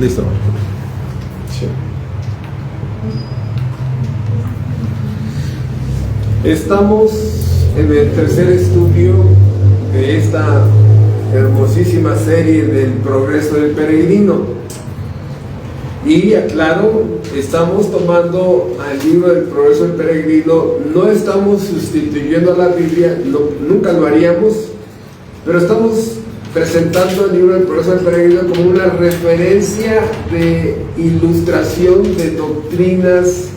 Listo. Sí. Estamos en el tercer estudio de esta hermosísima serie del progreso del peregrino. Y aclaro, estamos tomando al libro del progreso del peregrino, no estamos sustituyendo a la Biblia, nunca lo haríamos, pero estamos presentando el libro del progreso del peregrino como una referencia de ilustración de doctrinas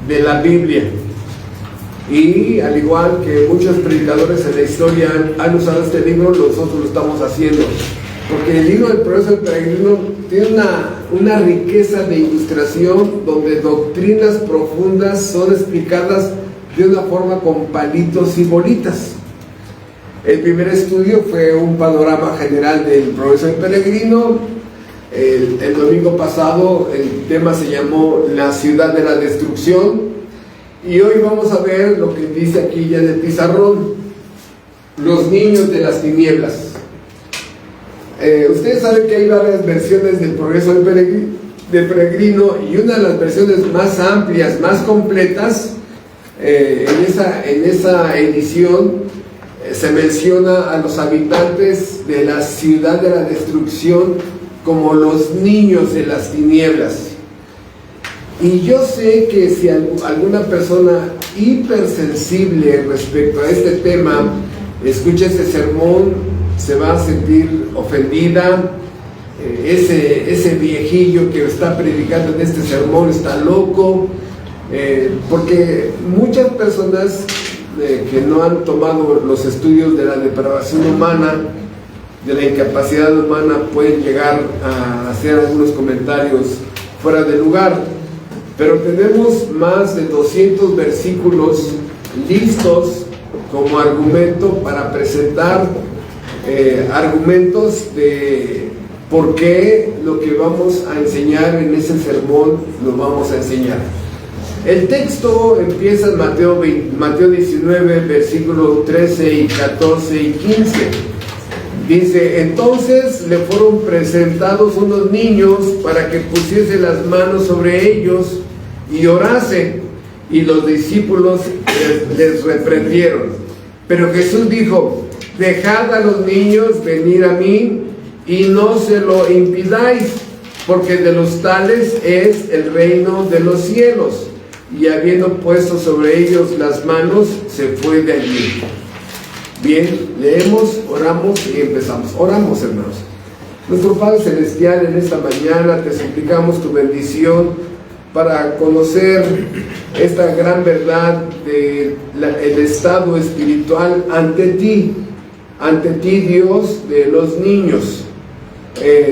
de la Biblia. Y al igual que muchos predicadores en la historia han usado este libro, nosotros lo estamos haciendo. Porque el libro del progreso del peregrino tiene una riqueza de ilustración donde doctrinas profundas son explicadas de una forma con palitos y bolitas. El primer estudio fue un panorama general del progreso del peregrino. El domingo pasado el tema se llamó La ciudad de la destrucción. Y hoy vamos a ver lo que dice aquí ya en el pizarrón: los niños de las tinieblas. Ustedes saben que hay varias versiones del progreso del peregrino, y una de las versiones más amplias, más completas, en esa edición se menciona a los habitantes de la ciudad de la destrucción como los niños de las tinieblas. Y yo sé que si alguna persona hipersensible respecto a este tema escucha este sermón, se va a sentir ofendida. Ese viejillo que está predicando en este sermón está loco, porque muchas personas que no han tomado los estudios de la depravación humana, de la incapacidad humana, pueden llegar a hacer algunos comentarios fuera de lugar. Pero tenemos más de 200 versículos listos como argumento para presentar argumentos de por qué lo que vamos a enseñar en ese sermón lo vamos a enseñar. El texto empieza en Mateo 19, versículos 13 y 14 y 15. Dice: entonces le fueron presentados unos niños para que pusiese las manos sobre ellos y orase, y los discípulos les reprendieron. Pero Jesús dijo: dejad a los niños venir a mí y no se lo impidáis, porque de los tales es el reino de los cielos. Y habiendo puesto sobre ellos las manos, se fue de allí. Bien, leemos, oramos y empezamos. Oramos, hermanos. Nuestro Padre Celestial, en esta mañana te suplicamos tu bendición para conocer esta gran verdad del estado espiritual ante ti, Dios, de los niños.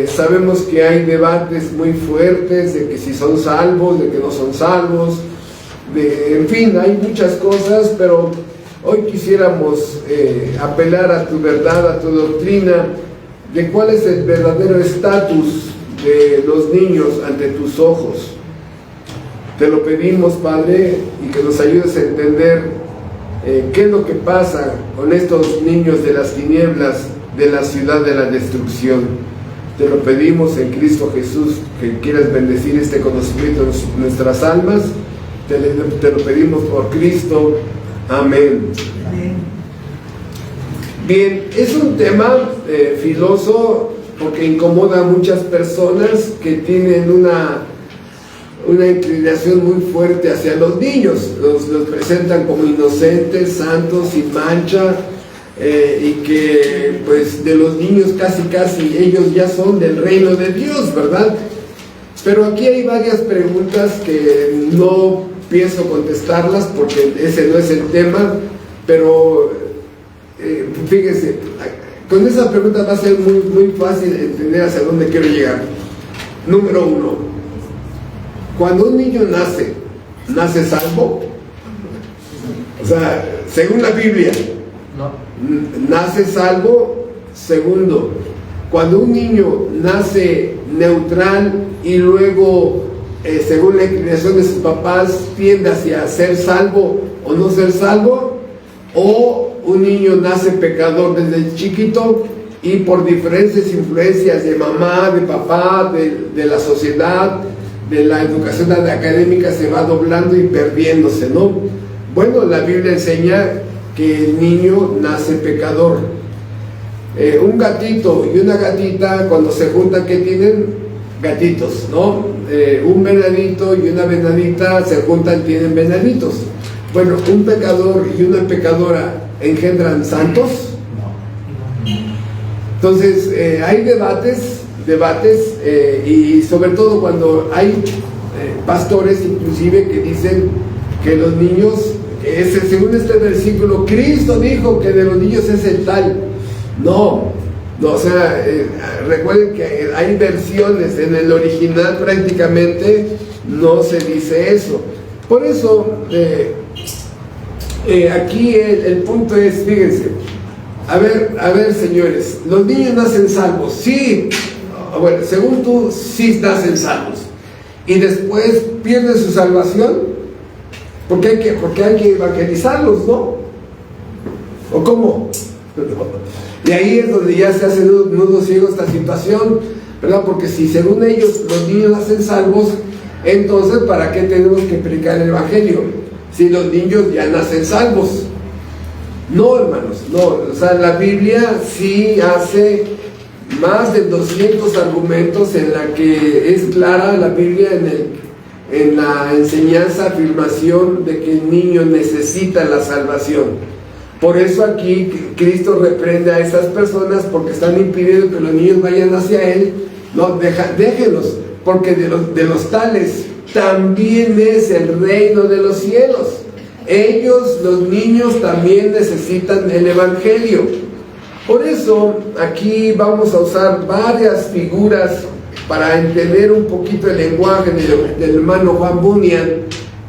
Sabemos que hay debates muy fuertes de que si son salvos, de que no son salvos, en fin, hay muchas cosas, pero hoy quisiéramos apelar a tu verdad, a tu doctrina, de cuál es el verdadero estatus de los niños ante tus ojos. Te lo pedimos, Padre, y que nos ayudes a entender qué es lo que pasa con estos niños de las tinieblas, de la ciudad de la destrucción. Te lo pedimos en Cristo Jesús, que quieras bendecir este conocimiento en nuestras almas. Te lo pedimos por Cristo. Amén. Bien, es un tema filoso porque incomoda a muchas personas que tienen una inclinación muy fuerte hacia los niños. Los presentan como inocentes, santos, sin mancha, y que pues de los niños casi ellos ya son del reino de Dios, ¿verdad? Pero aquí hay varias preguntas que no pienso contestarlas porque ese no es el tema, pero fíjense, con esa pregunta va a ser muy fácil entender hacia dónde quiero llegar. Número 1: cuando un niño nace salvo. O sea, según la Biblia, no. Nace salvo. Segundo, cuando un niño nace neutral y luego, según la inclinación de sus papás, tiende hacia ser salvo o no ser salvo, o un niño nace pecador desde chiquito y por diferentes influencias de mamá, de papá, de la sociedad, de la educación académica, se va doblando y perdiéndose, ¿no? Bueno, la Biblia enseña que el niño nace pecador. Un gatito y una gatita, cuando se juntan, ¿qué tienen? Gatitos, ¿no? Un venadito y una venadita se juntan, tienen venaditos. Bueno, un pecador y una pecadora engendran santos. Entonces, hay debates y sobre todo cuando hay pastores inclusive que dicen que los niños, según este versículo, Cristo dijo que de los niños es el tal. No, o sea, recuerden que hay versiones, en el original prácticamente no se dice eso. Por eso, aquí el punto es, fíjense, a ver señores, los niños nacen salvos, sí, bueno, según tú, sí nacen salvos, y después pierden su salvación, porque hay que evangelizarlos, ¿no? ¿O cómo? Y ahí es donde ya se hace nudo ciego esta situación, ¿verdad? Porque si según ellos los niños nacen salvos, entonces ¿para qué tenemos que predicar el evangelio? Si los niños ya nacen salvos. No, hermanos, no. O sea, la Biblia sí hace más de 200 argumentos en la que es clara la Biblia en la enseñanza, afirmación de que el niño necesita la salvación. Por eso aquí Cristo reprende a esas personas porque están impidiendo que los niños vayan hacia Él. No, déjenlos, porque de los tales también es el reino de los cielos. Ellos, los niños, también necesitan el evangelio. Por eso aquí vamos a usar varias figuras para entender un poquito el lenguaje del hermano Juan Bunyan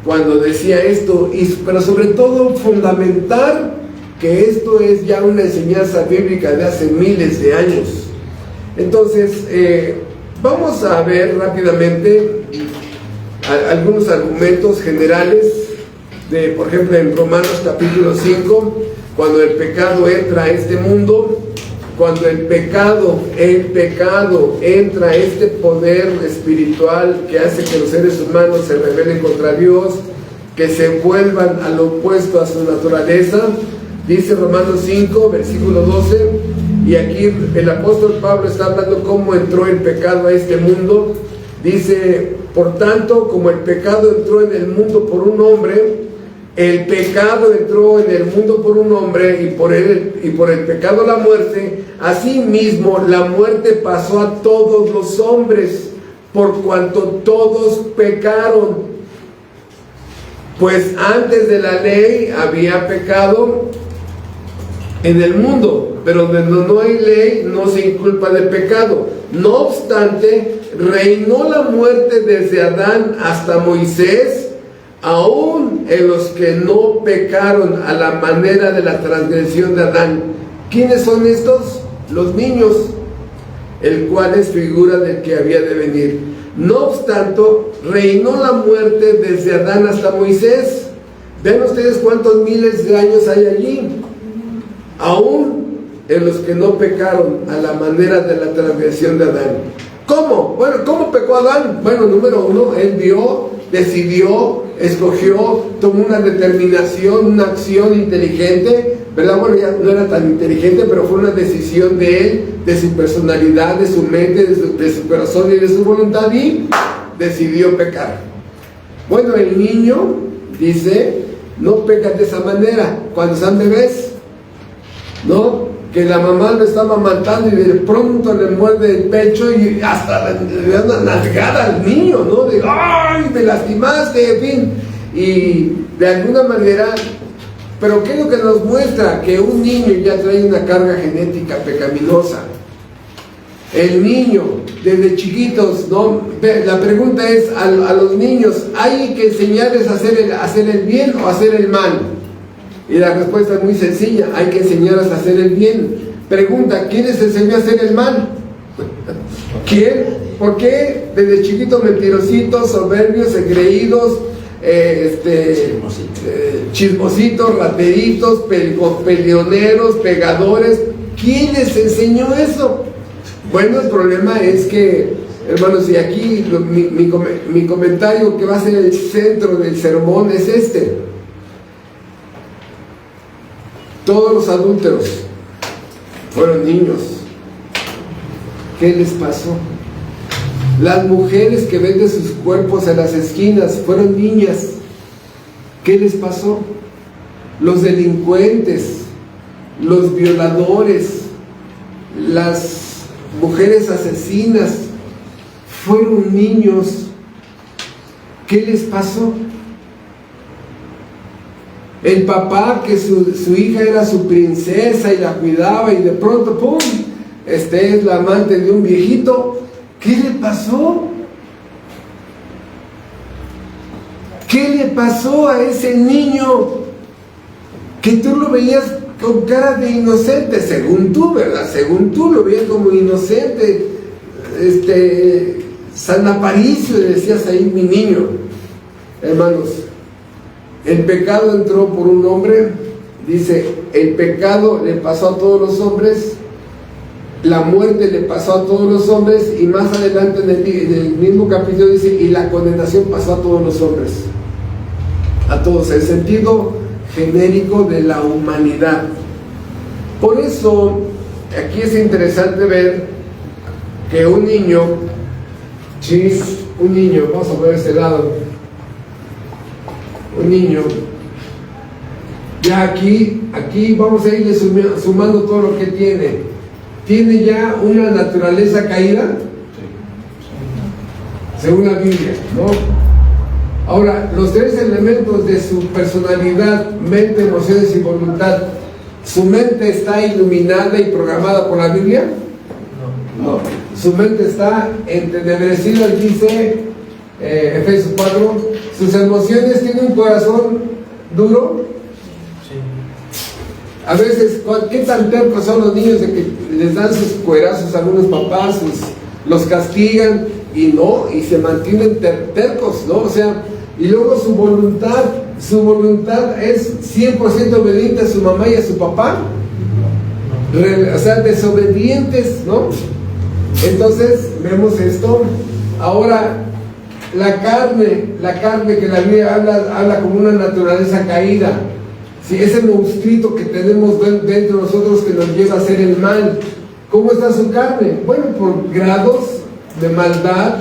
cuando decía esto, pero sobre todo fundamentar que esto es ya una enseñanza bíblica de hace miles de años. Entonces, vamos a ver rápidamente algunos argumentos generales por ejemplo, en Romanos capítulo 5, cuando el pecado entra a este mundo, cuando el pecado entra a este poder espiritual que hace que los seres humanos se rebelen contra Dios, que se vuelvan a lo opuesto a su naturaleza, dice Romanos 5, versículo 12, y aquí el apóstol Pablo está hablando cómo entró el pecado a este mundo. Dice, por tanto, como el pecado entró en el mundo por un hombre, el pecado entró en el mundo por un hombre y por el pecado la muerte, asimismo la muerte pasó a todos los hombres, por cuanto todos pecaron. Pues antes de la ley había pecado en el mundo, pero donde no hay ley no se inculpa de pecado. No obstante, reinó la muerte desde Adán hasta Moisés, aún en los que no pecaron a la manera de la transgresión de Adán. ¿Quiénes son estos? Los niños, el cual es figura del que había de venir. No obstante, reinó la muerte desde Adán hasta Moisés. Ven ustedes cuántos miles de años hay allí. Aún en los que no pecaron a la manera de la transgresión de Adán. ¿Cómo? Bueno, ¿cómo pecó Adán? Bueno, número uno, él vio, decidió, escogió, tomó una determinación, una acción inteligente, ¿verdad? Bueno, ya no era tan inteligente, pero fue una decisión de él, de su personalidad, de su mente, de su corazón y de su voluntad, y decidió pecar. Bueno, el niño, dice, no peca de esa manera cuando sean bebés, ¿no? Que la mamá lo está amamantando y de pronto le muerde el pecho y hasta le da una nalgada al niño, ¿no? De, ¡ay, me lastimaste! En fin, y de alguna manera, pero ¿qué es lo que nos muestra? Que un niño ya trae una carga genética pecaminosa. El niño, desde chiquitos, ¿no? La pregunta es, a los niños, ¿hay que enseñarles a hacer el bien o hacer el mal? Y la respuesta es muy sencilla, hay que enseñarles a hacer el bien. Pregunta, ¿quién les enseñó a hacer el mal? ¿Quién? ¿Por qué desde chiquitos mentirositos, soberbios, engreídos, chismositos, rateritos, peleoneros, pegadores? ¿Quién les enseñó eso? Bueno, el problema es que, hermanos, y aquí mi comentario que va a ser el centro del sermón es este. Todos los adúlteros fueron niños. ¿Qué les pasó? Las mujeres que venden sus cuerpos en las esquinas fueron niñas. ¿Qué les pasó? Los delincuentes, los violadores, las mujeres asesinas fueron niños. ¿Qué les pasó? El papá, que su hija era su princesa y la cuidaba, y de pronto, ¡pum!, es la amante de un viejito. ¿Qué le pasó? ¿Qué le pasó a ese niño que tú lo veías con cara de inocente? Según tú, ¿verdad? Según tú lo veías como inocente. San Aparicio, decías ahí, mi niño. Hermanos, el pecado entró por un hombre. Dice, el pecado le pasó a todos los hombres, la muerte le pasó a todos los hombres, y más adelante en el mismo capítulo dice, y la condenación pasó a todos los hombres. A todos, el sentido genérico de la humanidad. Por eso, aquí es interesante ver que un niño, vamos a ver este lado, un niño, ya aquí vamos a irle sumando todo lo que tiene ya una naturaleza caída, según la Biblia, ¿no? Ahora, los tres elementos de su personalidad, mente, emociones y voluntad, ¿su mente está iluminada y programada por la Biblia? No. Su mente está entenebrecida, dice Efesios 4. ¿Sus emociones tienen un corazón duro? A veces, ¿qué tan tercos son los niños de que les dan sus cuerazos a algunos papás, los castigan y se mantienen tercos, ¿no? O sea, y luego su voluntad es 100% obediente a su mamá y a su papá. O sea, desobedientes, ¿no? Entonces, vemos esto. Ahora, la carne que la Biblia habla como una naturaleza caída. Si ese monstruito que tenemos dentro de nosotros que nos lleva a hacer el mal, ¿cómo está su carne? Bueno, por grados de maldad.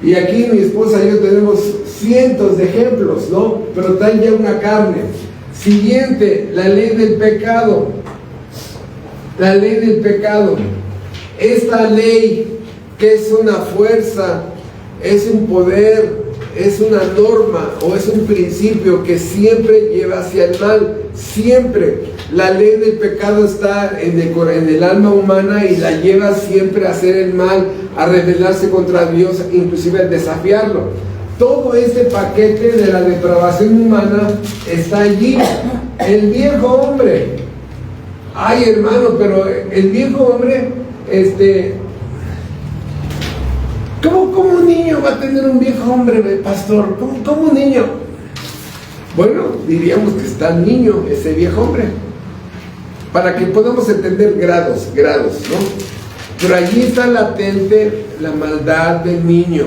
Y aquí mi esposa y yo tenemos cientos de ejemplos, ¿no? Pero traen ya una carne. Siguiente, la ley del pecado. La ley del pecado. Esta ley, que es una fuerza, es un poder, es una norma o es un principio que siempre lleva hacia el mal, siempre. La ley del pecado está en el alma humana y la lleva siempre a hacer el mal, a rebelarse contra Dios, inclusive a desafiarlo. Todo este paquete de la depravación humana está allí. El viejo hombre, ay hermano, pero el viejo hombre, ¿Cómo un niño va a tener un viejo hombre, pastor? ¿Cómo un niño? Bueno, diríamos que está niño ese viejo hombre, para que podamos entender grados, ¿no? Pero allí está latente la maldad del niño.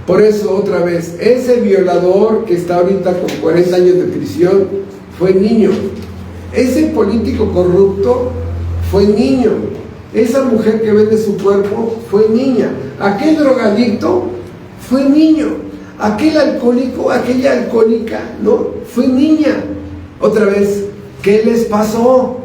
Por eso, otra vez, ese violador que está ahorita con 40 años de prisión fue niño. Ese político corrupto fue niño. Esa mujer que vende su cuerpo fue niña. Aquel drogadicto fue niño. Aquel alcohólico, aquella alcohólica, ¿no? Fue niña. Otra vez, ¿qué les pasó?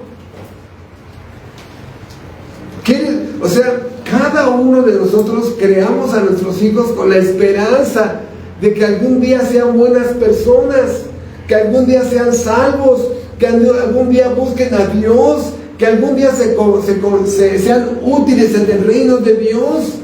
O sea, cada uno de nosotros creamos a nuestros hijos con la esperanza de que algún día sean buenas personas, que algún día sean salvos, que algún día busquen a Dios, que algún día sean útiles en el reino de Dios.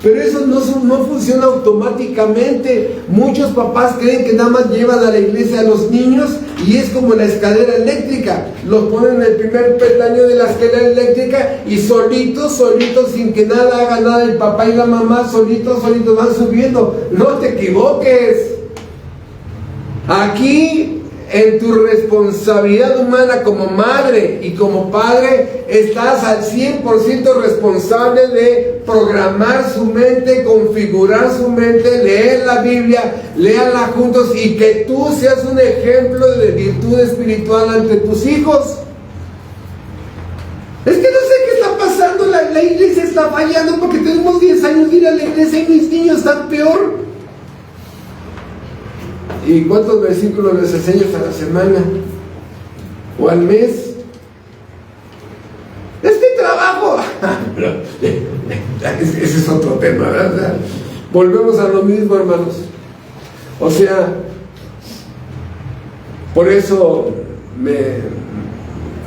Pero eso no funciona automáticamente. Muchos papás creen que nada más llevan a la iglesia a los niños y es como la escalera eléctrica. Los ponen en el primer peldaño de la escalera eléctrica y solitos, sin que nada haga nada el papá y la mamá, solitos van subiendo. No te equivoques. Aquí en tu responsabilidad humana como madre y como padre, estás al 100% responsable de programar su mente, configurar su mente, leer la Biblia, léanla juntos y que tú seas un ejemplo de virtud espiritual ante tus hijos. Es que no sé qué está pasando, la iglesia está fallando porque tenemos 10 años de ir a la iglesia y mis niños están peor. ¿Y cuántos versículos les enseñas a la semana? ¿O al mes? Es que trabajo. Ese es otro tema, ¿verdad? Volvemos a lo mismo, hermanos. O sea, por eso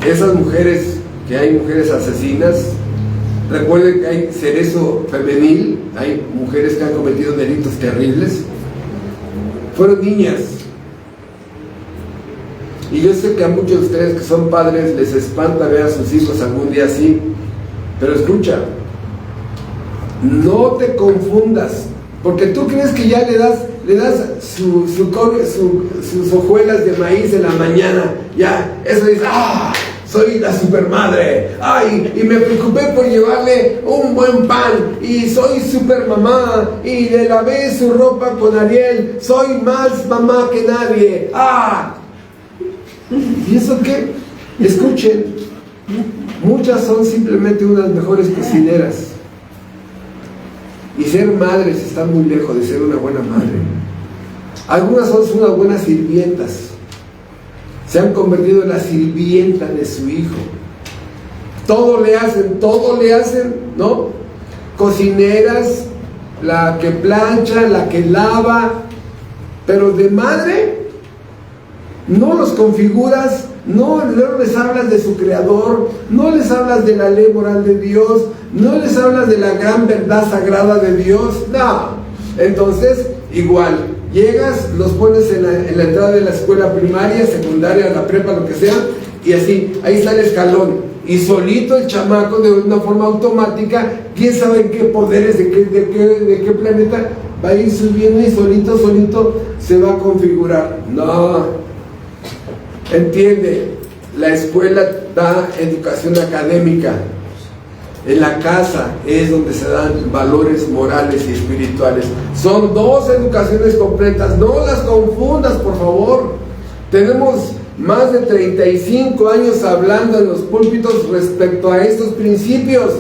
esas mujeres, que hay mujeres asesinas, recuerden que hay cerezo femenil, hay mujeres que han cometido delitos terribles. Fueron niñas. Y yo sé que a muchos de ustedes que son padres les espanta ver a sus hijos algún día así. Pero escucha, no te confundas, porque tú crees que ya le das sus hojuelas de maíz en la mañana. Ya, eso dice, soy la supermadre, y me preocupé por llevarle un buen pan, y soy supermamá, y le lavé su ropa con Ariel, soy más mamá que nadie. ¿Y eso qué? Escuchen, muchas son simplemente unas mejores cocineras, y ser madres está muy lejos de ser una buena madre. Algunas son unas buenas sirvientas, se han convertido en la sirvienta de su hijo. Todo le hacen, ¿no? Cocineras, la que plancha, la que lava, pero de madre no los configuras, no les hablas de su creador, no les hablas de la ley moral de Dios, no les hablas de la gran verdad sagrada de Dios, no. Entonces, igual, llegas, los pones en la entrada de la escuela primaria, secundaria, la prepa, lo que sea, y así, ahí está el escalón, y solito el chamaco, de una forma automática, quién sabe en qué poderes, de qué planeta, va a ir subiendo y solito se va a configurar. No, entiende, la escuela da educación académica. En la casa es donde se dan valores morales y espirituales. Son dos educaciones completas, no las confundas, por favor. Tenemos más de 35 años hablando en los púlpitos respecto a estos principios.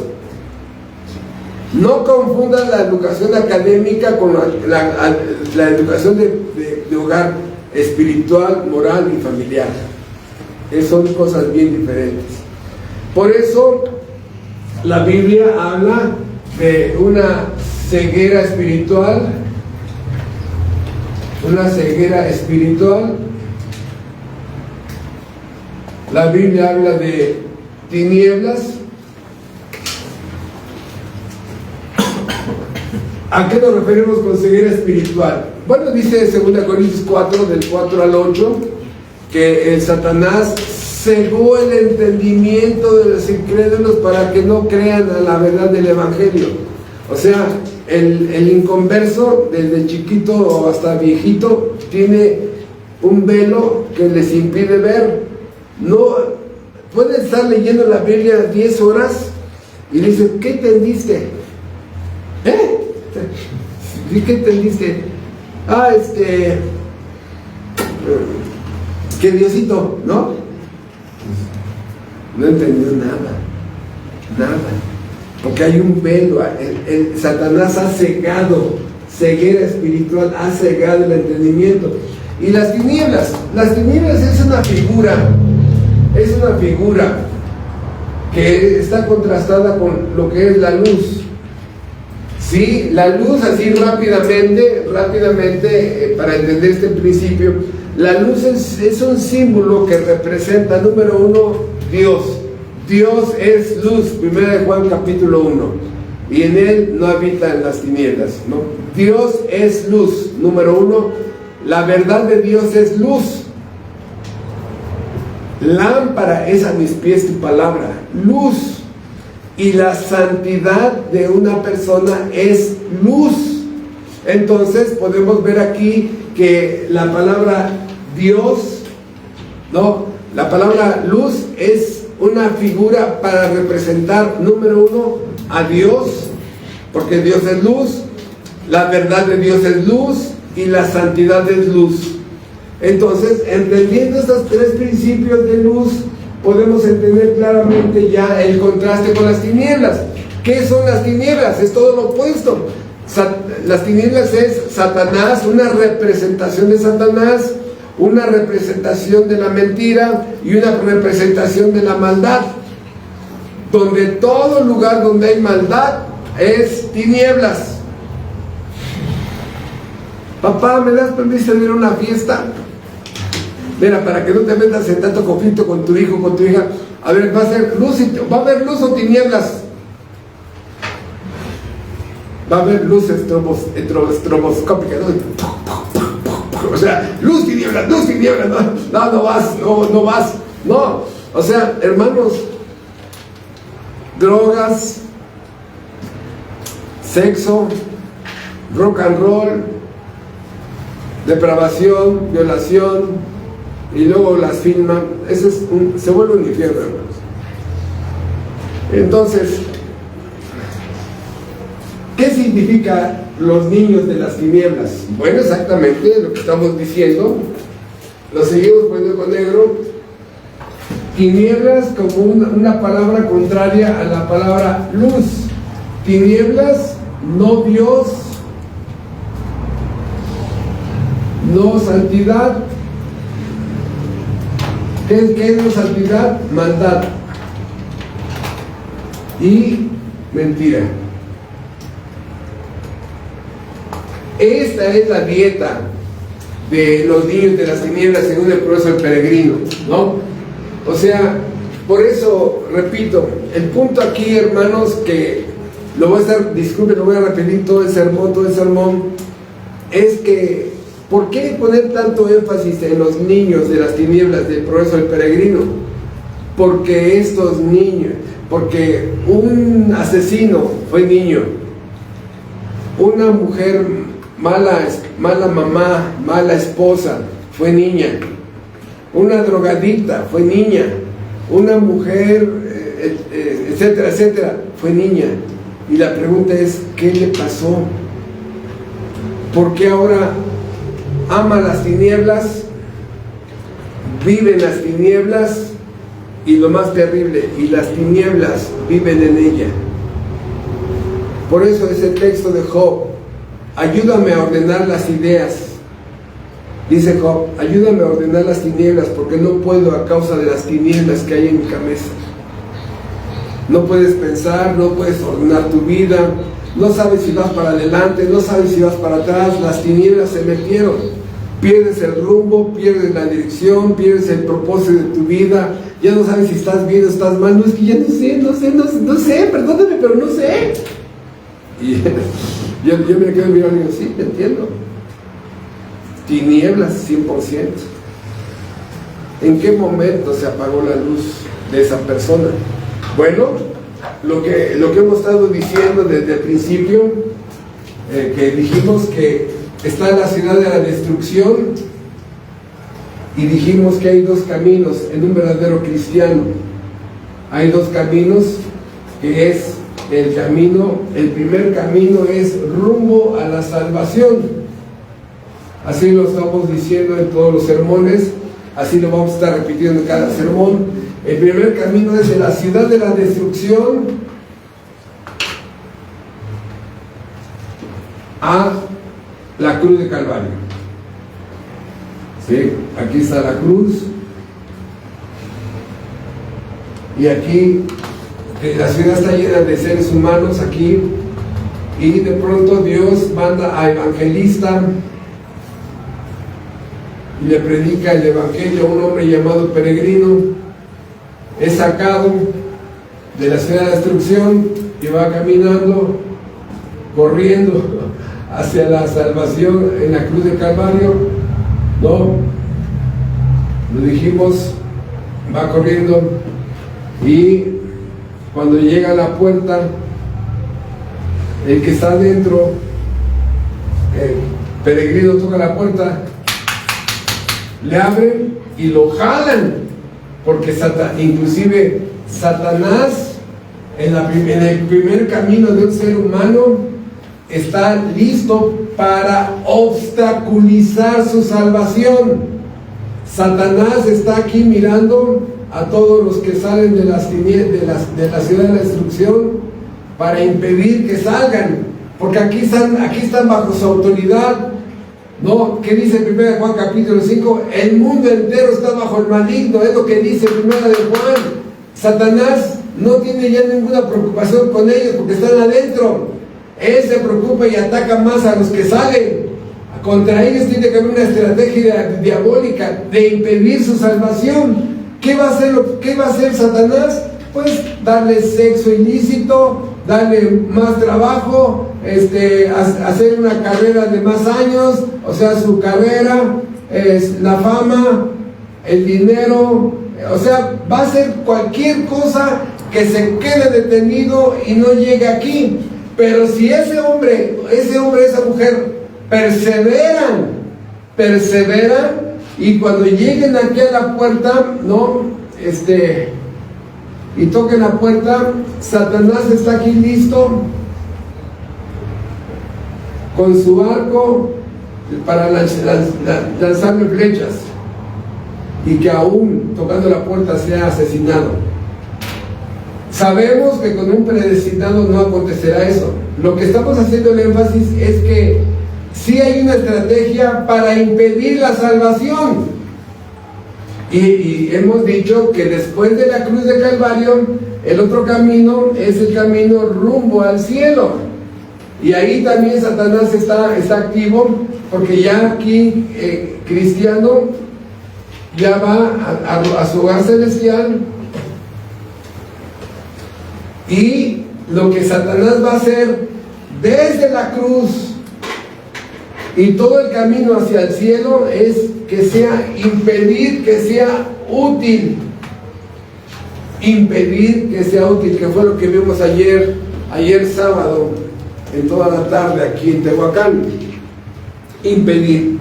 No confundas la educación académica con la educación de hogar espiritual, moral y familiar. Son cosas bien diferentes. Por eso la Biblia habla de una ceguera espiritual, La Biblia habla de tinieblas. ¿A qué nos referimos con ceguera espiritual? Bueno, dice 2 Corintios 4, del 4 al 8, que el Satanás cegó el entendimiento de los incrédulos para que no crean a la verdad del Evangelio. O sea, el inconverso, desde chiquito hasta viejito, tiene un velo que les impide ver. No pueden estar leyendo la Biblia 10 horas y le dicen, ¿qué entendiste? ¿Qué entendiste? Que Diosito, ¿no? No entendió nada, porque hay un velo. El Satanás ha cegado, ceguera espiritual, ha cegado el entendimiento. Y las tinieblas es una figura que está contrastada con lo que es la luz. Sí, la luz, así rápidamente, para entender este principio, la luz es un símbolo que representa, número uno, Dios. Dios es luz, 1 Juan capítulo 1, y en Él no habitan las tinieblas, ¿no? Dios es luz, número uno, la verdad de Dios es luz. Lámpara es a mis pies tu palabra, luz. Y la santidad de una persona es luz. Entonces podemos ver aquí que la palabra Dios No, la palabra luz es una figura para representar, número uno, a Dios, porque Dios es luz, la verdad de Dios es luz y la santidad es luz. Entonces, entendiendo estos tres principios de luz, podemos entender claramente ya el contraste con las tinieblas. ¿Qué son las tinieblas? Es todo lo opuesto. Las tinieblas es Satanás, una representación de Satanás, una representación de la mentira y una representación de la maldad. Donde todo lugar donde hay maldad es tinieblas. Papá, ¿me das permiso de ir a una fiesta? Mira, para que no te metas en tanto conflicto con tu hijo, con tu hija. A ver, ¿va a haber luz o tinieblas? Va a haber luz estroboscópica, ¿no? O sea, luz, tinieblas, no vas. No, o sea, hermanos, drogas, sexo, rock and roll, depravación, violación, y luego las filman. Se vuelve un infierno, hermanos. Entonces, ¿qué significa los niños de las tinieblas? Bueno, exactamente lo que estamos diciendo. Lo seguimos poniendo con negro. Tinieblas como una palabra contraria a la palabra luz. Tinieblas, no Dios, no santidad. ¿Qué es la santidad? Maldad y mentira. Esta es la dieta de los niños de las tinieblas según el profesor Peregrino, ¿no? O sea, por eso, repito, el punto aquí, hermanos, que lo voy a estar, disculpen, lo voy a repetir todo el sermón, es que ¿por qué poner tanto énfasis en los niños de las tinieblas del profesor Peregrino? Porque estos niños, porque un asesino fue niño, una mujer mala mamá, mala esposa, fue niña, una drogadicta, fue niña, una mujer, etcétera, etcétera, fue niña. Y la pregunta es, ¿qué le pasó? ¿Por qué ahora ama las tinieblas, vive en las tinieblas? Y lo más terrible, y las tinieblas viven en ella. Por eso ese texto de Job: ayúdame a ordenar las ideas. Dice Job: ayúdame a ordenar las tinieblas, porque no puedo a causa de las tinieblas que hay en mi cabeza. No puedes pensar, no puedes ordenar tu vida, no sabes si vas para adelante, no sabes si vas para atrás. Las tinieblas se metieron. Pierdes el rumbo, pierdes la dirección, pierdes el propósito de tu vida. Ya no sabes si estás bien o estás mal. No, es que ya no sé, perdóname, pero no sé. Y yo me quedo mirando y digo, sí, te entiendo. Tinieblas 100%. ¿En qué momento se apagó la luz de esa persona? Bueno, lo que hemos estado diciendo desde el principio, que dijimos que está en la ciudad de la destrucción, y dijimos que hay dos caminos en un verdadero cristiano. Hay dos caminos, que es el primer camino es rumbo a la salvación. Así lo estamos diciendo en todos los sermones, así lo vamos a estar repitiendo en cada sermón. El primer camino es de la ciudad de la destrucción a la cruz de Calvario. ¿Sí? Aquí está la cruz, y aquí la ciudad está llena de seres humanos aquí, y de pronto Dios manda a evangelista y le predica el evangelio a un hombre llamado Peregrino. Es sacado de la ciudad de la destrucción y va caminando, corriendo hacia la salvación en la cruz de Calvario. No, lo dijimos, va corriendo, y cuando llega a la puerta, el que está adentro, el Peregrino toca la puerta le abren y lo jalan, porque inclusive Satanás en el primer camino de un ser humano está listo para obstaculizar su salvación. Satanás está aquí mirando a todos los que salen de la ciudad de la destrucción para impedir que salgan, porque aquí están bajo su autoridad. ¿No? ¿Qué dice 1 Juan capítulo 5? El mundo entero está bajo el maligno, es lo que dice 1 Juan. Satanás no tiene ya ninguna preocupación con ellos porque están adentro. Él se preocupa y ataca más a los que salen. Contra ellos tiene que haber una estrategia diabólica de impedir su salvación. ¿Qué va a hacer Satanás? Pues darle sexo ilícito, darle más trabajo, hacer una carrera de más años, o sea, su carrera es la fama, el dinero, o sea, va a hacer cualquier cosa que se quede detenido y no llegue aquí. Pero si ese hombre, esa mujer perseveran, y cuando lleguen aquí a la puerta, ¿no? Y toquen la puerta, Satanás está aquí listo con su arco para lanzarle flechas, y que aún tocando la puerta sea asesinado. Sabemos que con un predestinado no acontecerá eso. Lo que estamos haciendo el énfasis es que sí hay una estrategia para impedir la salvación. Y hemos dicho que después de la cruz de Calvario, el otro camino es el camino rumbo al cielo. Y ahí también Satanás está activo, porque ya aquí cristiano ya va a su hogar celestial. Y lo que Satanás va a hacer desde la cruz y todo el camino hacia el cielo es que sea impedir que sea útil. Impedir que sea útil, que fue lo que vimos ayer sábado, en toda la tarde aquí en Tehuacán. Impedir.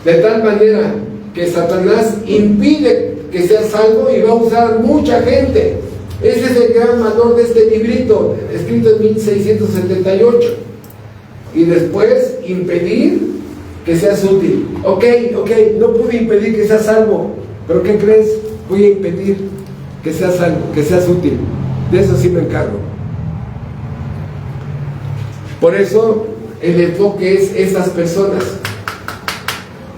De tal manera que Satanás impide que sea salvo y va a usar mucha gente. Ese es el gran valor de este librito, escrito en 1678. Y después impedir que seas útil. Ok, no pude impedir que seas salvo, pero ¿qué crees? Voy a impedir que seas salvo, que seas útil. De eso sí me encargo. Por eso el enfoque es esas personas.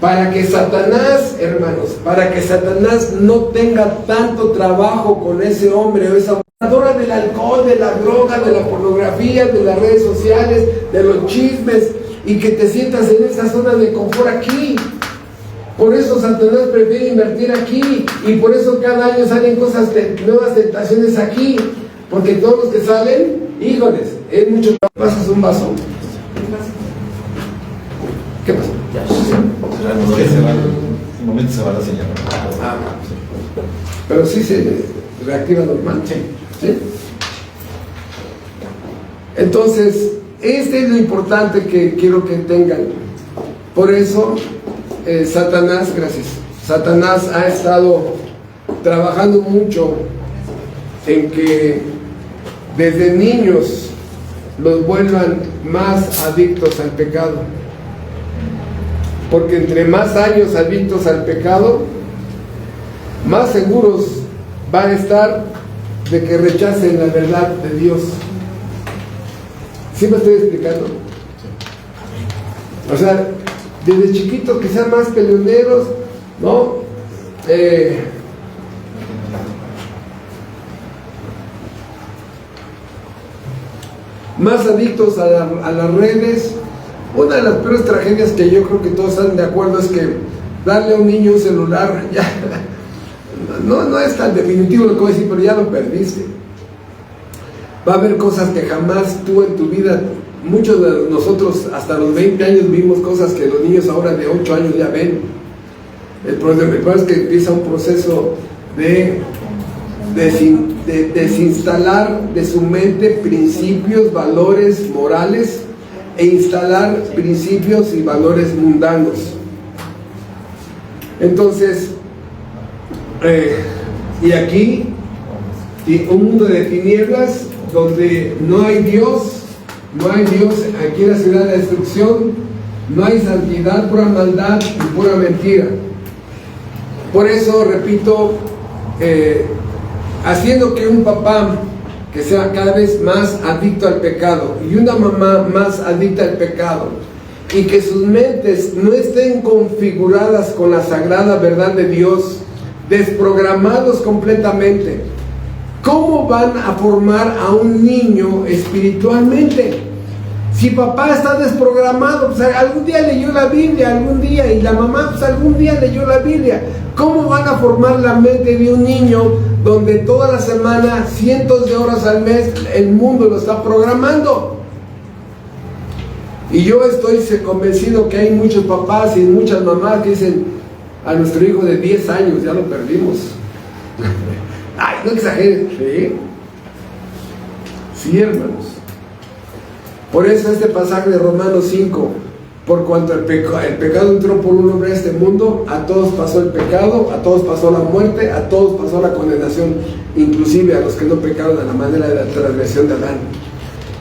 Para que Satanás, hermanos, para que Satanás no tenga tanto trabajo con ese hombre o esa mujer del alcohol, de la droga, de la pornografía, de las redes sociales, de los chismes, y que te sientas en esa zona de confort aquí. Por eso Satanás prefiere invertir aquí, y por eso cada año salen cosas, nuevas tentaciones aquí, porque todos los que salen, híjoles, es mucho. Pasas un vaso. ¿Qué pasó? En un momento se va la señal. Pero sí se reactiva normal. ¿Sí? Entonces, este es lo importante que quiero que tengan. Por eso, Satanás ha estado trabajando mucho en que desde niños los vuelvan más adictos al pecado. Porque entre más años adictos al pecado, más seguros van a estar de que rechacen la verdad de Dios. ¿Sí me estoy explicando? O sea, desde chiquitos que sean más peleoneros, ¿no? Más adictos a las redes. Una de las peores tragedias que yo creo que todos están de acuerdo es que darle a un niño un celular ya no es tan definitivo lo que voy a decir, pero ya lo perdiste. Va a haber cosas que jamás tú en tu vida, muchos de nosotros hasta los 20 años vimos cosas que los niños ahora de 8 años ya ven. El problema es que empieza un proceso de desinstalar de su mente principios, valores morales, e instalar principios y valores mundanos. Entonces, y aquí, un mundo de tinieblas donde no hay Dios, aquí en la ciudad de la destrucción, no hay santidad, pura maldad y pura mentira. Por eso, repito, haciendo que un papá que sea cada vez más adicto al pecado y una mamá más adicta al pecado, y que sus mentes no estén configuradas con la sagrada verdad de Dios, desprogramados completamente, ¿cómo van a formar a un niño espiritualmente? Si papá está desprogramado, pues algún día leyó la Biblia, y la mamá pues algún día leyó la Biblia, ¿cómo van a formar la mente de un niño donde toda la semana, cientos de horas al mes, el mundo lo está programando? Y yo estoy convencido que hay muchos papás y muchas mamás que dicen, a nuestro hijo de 10 años ya lo perdimos. Ay, no exageres. Sí, hermanos. Por eso este pasaje de Romanos 5, por cuanto el pecado entró por un hombre a este mundo, a todos pasó el pecado, a todos pasó la muerte, a todos pasó la condenación, inclusive a los que no pecaron a la manera de la transgresión de Adán.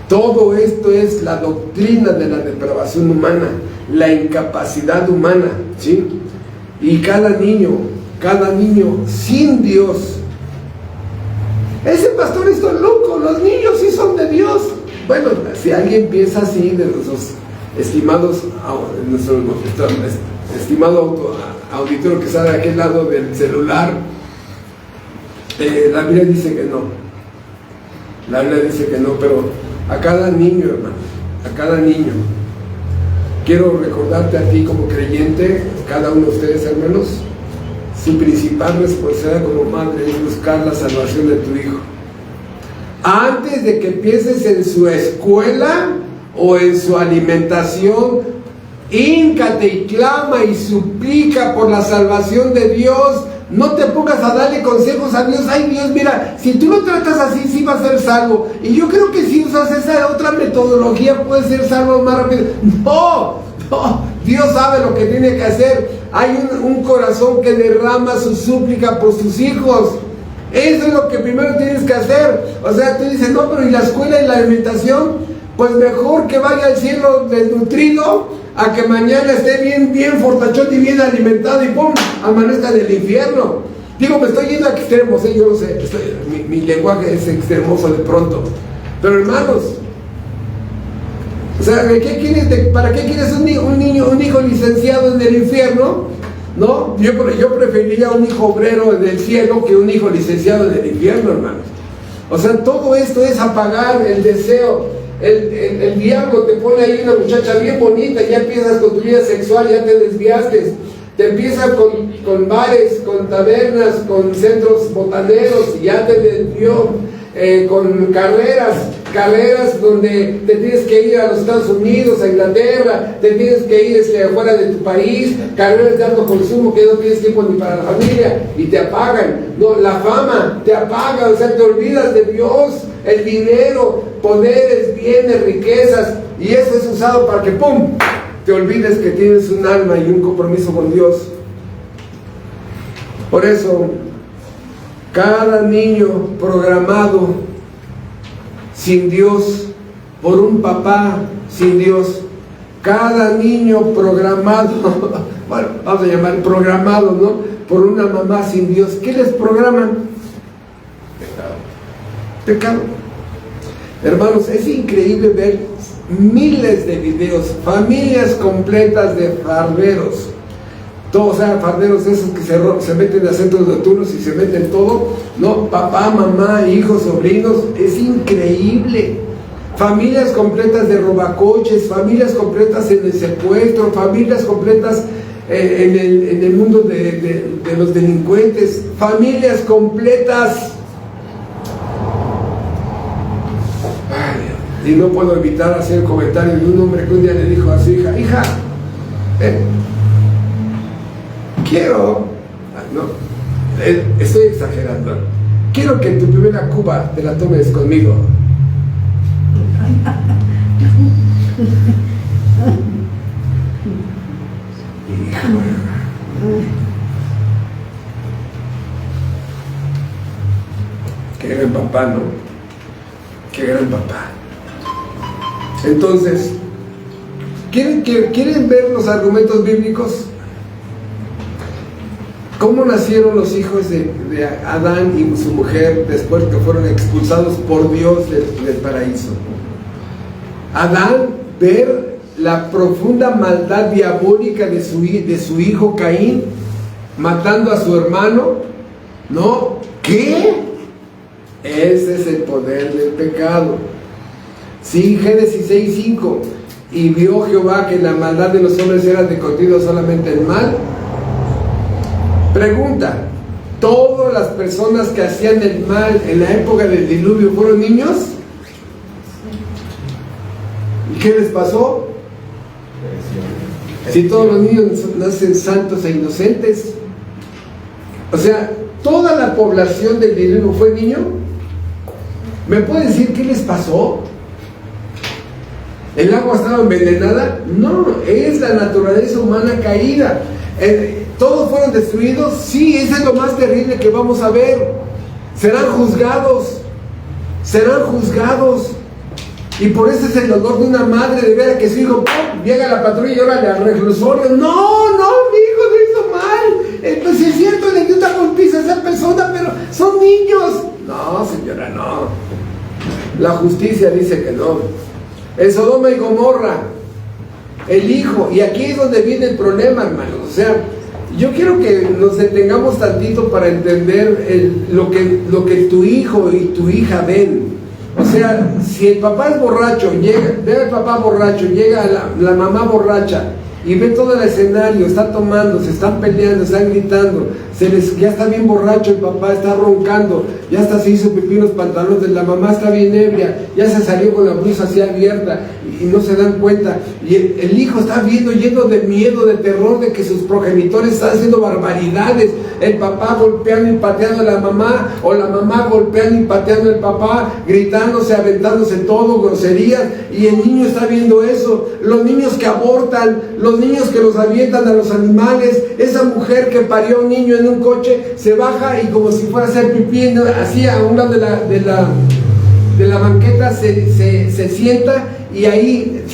Todo esto es la doctrina de la depravación humana, la incapacidad humana, ¿sí? Y cada niño sin Dios. Ese pastor está loco, los niños sí son de Dios. Bueno, si alguien piensa así de nuestros estimados, nuestro estimado auditorio que está de aquel lado del celular, la Biblia dice que no. La Biblia dice que no, pero a cada niño, hermano, a cada niño. Quiero recordarte a ti como creyente, cada uno de ustedes, hermanos, su principal responsabilidad como madre es buscar la salvación de tu hijo. Antes de que pienses en su escuela o en su alimentación, híncate y clama y suplica por la salvación de Dios. No te pongas a darle consejos a Dios. Ay, Dios, mira, si tú lo tratas así, sí va a ser salvo. Y yo creo que si usas esa otra metodología, puedes ser salvo más rápido. No, Dios sabe lo que tiene que hacer. Hay un corazón que derrama su súplica por sus hijos. Eso es lo que primero tienes que hacer. O sea, tú dices, no, pero ¿y la escuela y la alimentación? Pues mejor que vaya al cielo desnutrido a que mañana esté bien fortachón y bien alimentado y ¡pum!, amanezca del infierno. Digo, me estoy yendo a extremos, yo lo sé, mi lenguaje es extremoso de pronto. Pero hermanos, o sea, ¿para qué quieres un hijo licenciado en el infierno? ¿No? Yo preferiría un hijo obrero del cielo que un hijo licenciado en el infierno, hermanos. O sea, todo esto es apagar el deseo. El diablo te pone ahí una muchacha bien bonita, ya empiezas con tu vida sexual, ya te desviaste. Te empiezas con bares, con tabernas, con centros botaneros, y ya te desvió, con carreras donde te tienes que ir a los Estados Unidos, a Inglaterra, te tienes que ir fuera de tu país, carreras de alto consumo que no tienes tiempo ni para la familia, y te apagan. No, la fama te apaga, o sea, te olvidas de Dios, el dinero, poderes, bienes, riquezas, y eso es usado para que ¡pum!, te olvides que tienes un alma y un compromiso con Dios. Por eso, cada niño programado sin Dios, por un papá sin Dios, cada niño programado, bueno, vamos a llamar programado, ¿no?, por una mamá sin Dios, ¿qué les programan? Pecado. Hermanos, es increíble ver miles de videos, familias completas de farderos, todos, o sea, farderos esos que se meten a centros nocturnos y se meten todo, ¿no? Papá, mamá, hijos, sobrinos, es increíble. Familias completas de robacoches, familias completas en el secuestro, familias completas en el mundo de los delincuentes, familias completas. Y no puedo evitar hacer comentarios de un hombre que un día le dijo a su hija, quiero, no, estoy exagerando, quiero que tu primera cuba te la tomes conmigo. papá, ¿no? Qué gran papá. Entonces, ¿quieren ver los argumentos bíblicos? ¿Cómo nacieron los hijos de Adán y su mujer después que fueron expulsados por Dios del paraíso? Adán, ver la profunda maldad diabólica de su hijo Caín, matando a su hermano, ¿no? ¿Qué? Ese es el poder del pecado. Sí, Génesis 6:5. Y vio Jehová que la maldad de los hombres era de continuo solamente el mal. Pregunta: ¿todas las personas que hacían el mal en la época del diluvio fueron niños? ¿Y qué les pasó? Si todos los niños nacen santos e inocentes. O sea, ¿toda la población del diluvio fue niño? ¿Me puede decir qué les pasó? ¿El agua estaba envenenada? No, es la naturaleza humana caída. ¿Todos fueron destruidos? Sí, eso es lo más terrible que vamos a ver. Serán juzgados. Serán juzgados. Y por eso es el dolor de una madre de ver a que su hijo llega a la patrulla y órale al reclusorio. No, mi hijo no hizo mal. Pues es cierto, le dio una golpiza a esa persona, pero son niños. No, señora, no. La justicia dice que no. En Sodoma y Gomorra, el hijo, y aquí es donde viene el problema, hermanos. O sea, yo quiero que nos detengamos tantito para entender lo que tu hijo y tu hija ven. O sea, si el papá es borracho, ve al papá borracho, llega la mamá borracha y ve todo el escenario, está tomando, se están peleando, están gritando, ya está bien borracho el papá, está roncando, ya hasta se hizo pipí en los pantalones, la mamá está bien ebria, ya se salió con la blusa así abierta y no se dan cuenta, y el hijo está viendo lleno de miedo, de terror, de que sus progenitores están haciendo barbaridades, el papá golpeando y pateando a la mamá, o la mamá golpeando y pateando al papá, gritándose, aventándose todo, groserías, y el niño está viendo eso, los niños que abortan, los niños que los avientan a los animales, esa mujer que parió a un niño en un coche, se baja y como si fuera a hacer pipí, así a un lado de la banqueta se sienta y ahí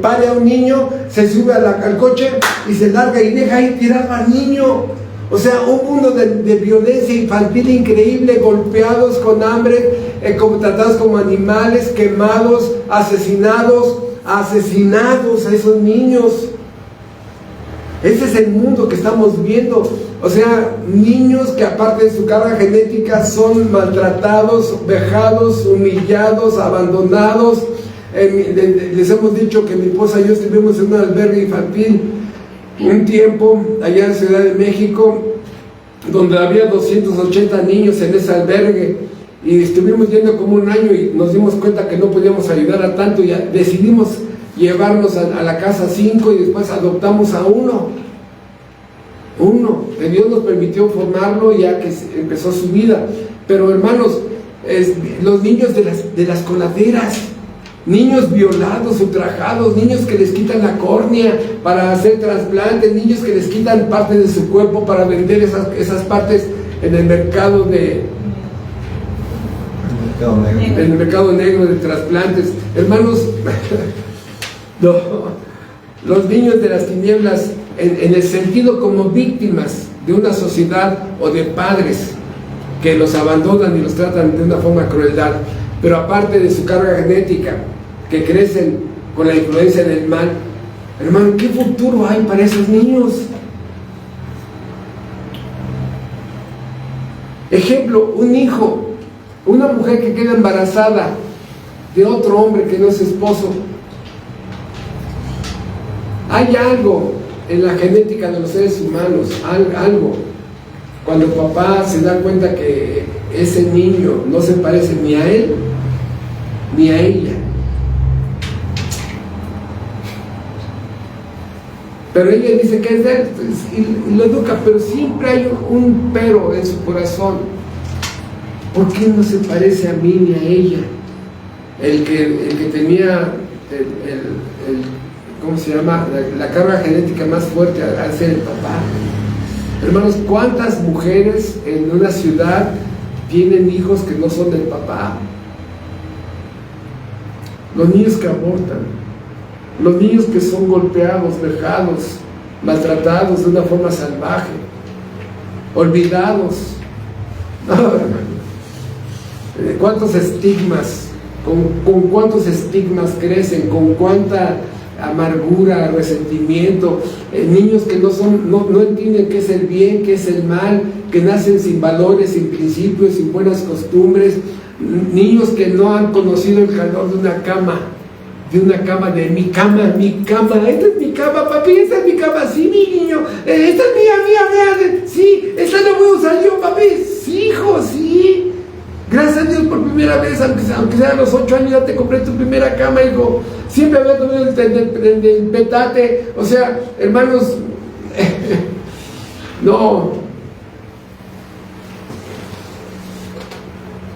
pare a un niño, se sube al coche y se larga y deja ahí tirado al niño. O sea, un mundo de violencia infantil increíble, golpeados con hambre, como tratados como animales, quemados, asesinados a esos niños. Ese es el mundo que estamos viendo. O sea, niños que aparte de su carga genética son maltratados, vejados, humillados, abandonados. Les hemos dicho que mi esposa y yo estuvimos en un albergue infantil un tiempo allá en Ciudad de México, donde había 280 niños en ese albergue, y estuvimos yendo como un año y nos dimos cuenta que no podíamos ayudar a tanto, y decidimos llevarnos a la casa 5 y después adoptamos a uno, que Dios nos permitió formarlo ya que empezó su vida. Pero hermanos, los niños de las coladeras, niños violados, ultrajados, niños que les quitan la córnea para hacer trasplantes, niños que les quitan parte de su cuerpo para vender esas partes en el mercado en el mercado negro de trasplantes. Hermanos, no, los niños de las tinieblas en el sentido como víctimas de una sociedad o de padres que los abandonan y los tratan de una forma crueldad, pero aparte de su carga genética, que crecen con la influencia del mal. Hermano, ¿qué futuro hay para esos niños? Ejemplo, un hijo, una mujer que queda embarazada de otro hombre que no es esposo. Hay algo en la genética de los seres humanos, algo. Cuando el papá se da cuenta que ese niño no se parece ni a él ni a ella, pero ella dice que es de él y lo educa, pero siempre hay un pero en su corazón. ¿Por qué no se parece a mí ni a ella? El que tenía ¿cómo se llama? La carga genética más fuerte al ser el papá. Hermanos, ¿cuántas mujeres en una ciudad tienen hijos que no son del papá. Los niños que abortan, los niños que son golpeados, vejados, maltratados de una forma salvaje, olvidados. No, hermano. ¿Cuántos estigmas, con cuántos estigmas crecen, con cuánta amargura, resentimiento, niños que no entienden qué es el bien, qué es el mal, que nacen sin valores, sin principios, sin buenas costumbres, niños que no han conocido el calor de una cama, de mi cama, esta es mi cama, papi, esta es mi cama, sí, mi niño, esta es mía, sí, esta la voy a usar yo, papi, sí, hijo, sí. Gracias a Dios por primera vez, aunque sea a los 8 años ya te compré tu primera cama, hijo. Siempre había tomado el petate. O sea, hermanos, no.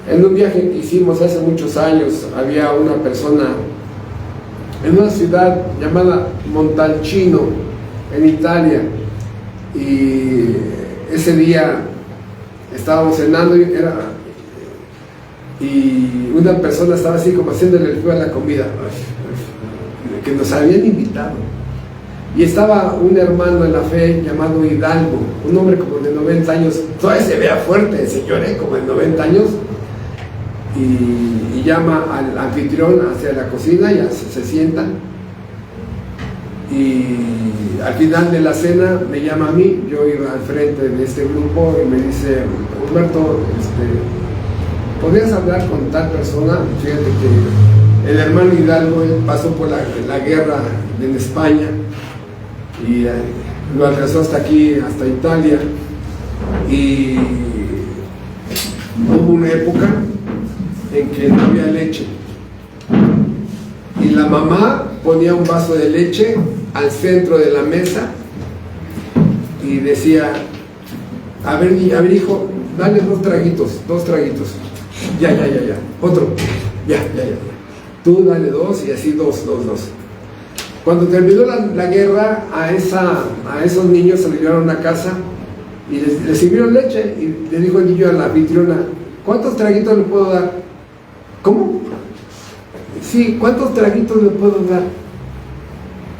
En un viaje que hicimos hace muchos años, había una persona en una ciudad llamada Montalcino, en Italia, y ese día estábamos cenando y una persona estaba así como haciéndole el fuego a la comida, que nos habían invitado, y estaba un hermano en la fe llamado Hidalgo, un hombre como de 90 años, todavía se vea fuerte el señor, como de 90 años, y llama al anfitrión hacia la cocina y se sienta, y al final de la cena me llama a mí, yo iba al frente de este grupo, y me dice: Humberto, ¿podrías hablar con tal persona? Fíjate que el hermano Hidalgo, él pasó por la guerra en España y lo alcanzó hasta aquí, hasta Italia, y hubo una época en que no había leche y la mamá ponía un vaso de leche al centro de la mesa y decía: a ver hijo, dale dos traguitos, ya, otro, ya, tú dale dos, y así dos. Cuando terminó la guerra, a esos niños se los llevaron a casa y les sirvieron leche, y le dijo el niño a la anfitriona: ¿cuántos traguitos le puedo dar? ¿Cómo? Sí, ¿cuántos traguitos le puedo dar?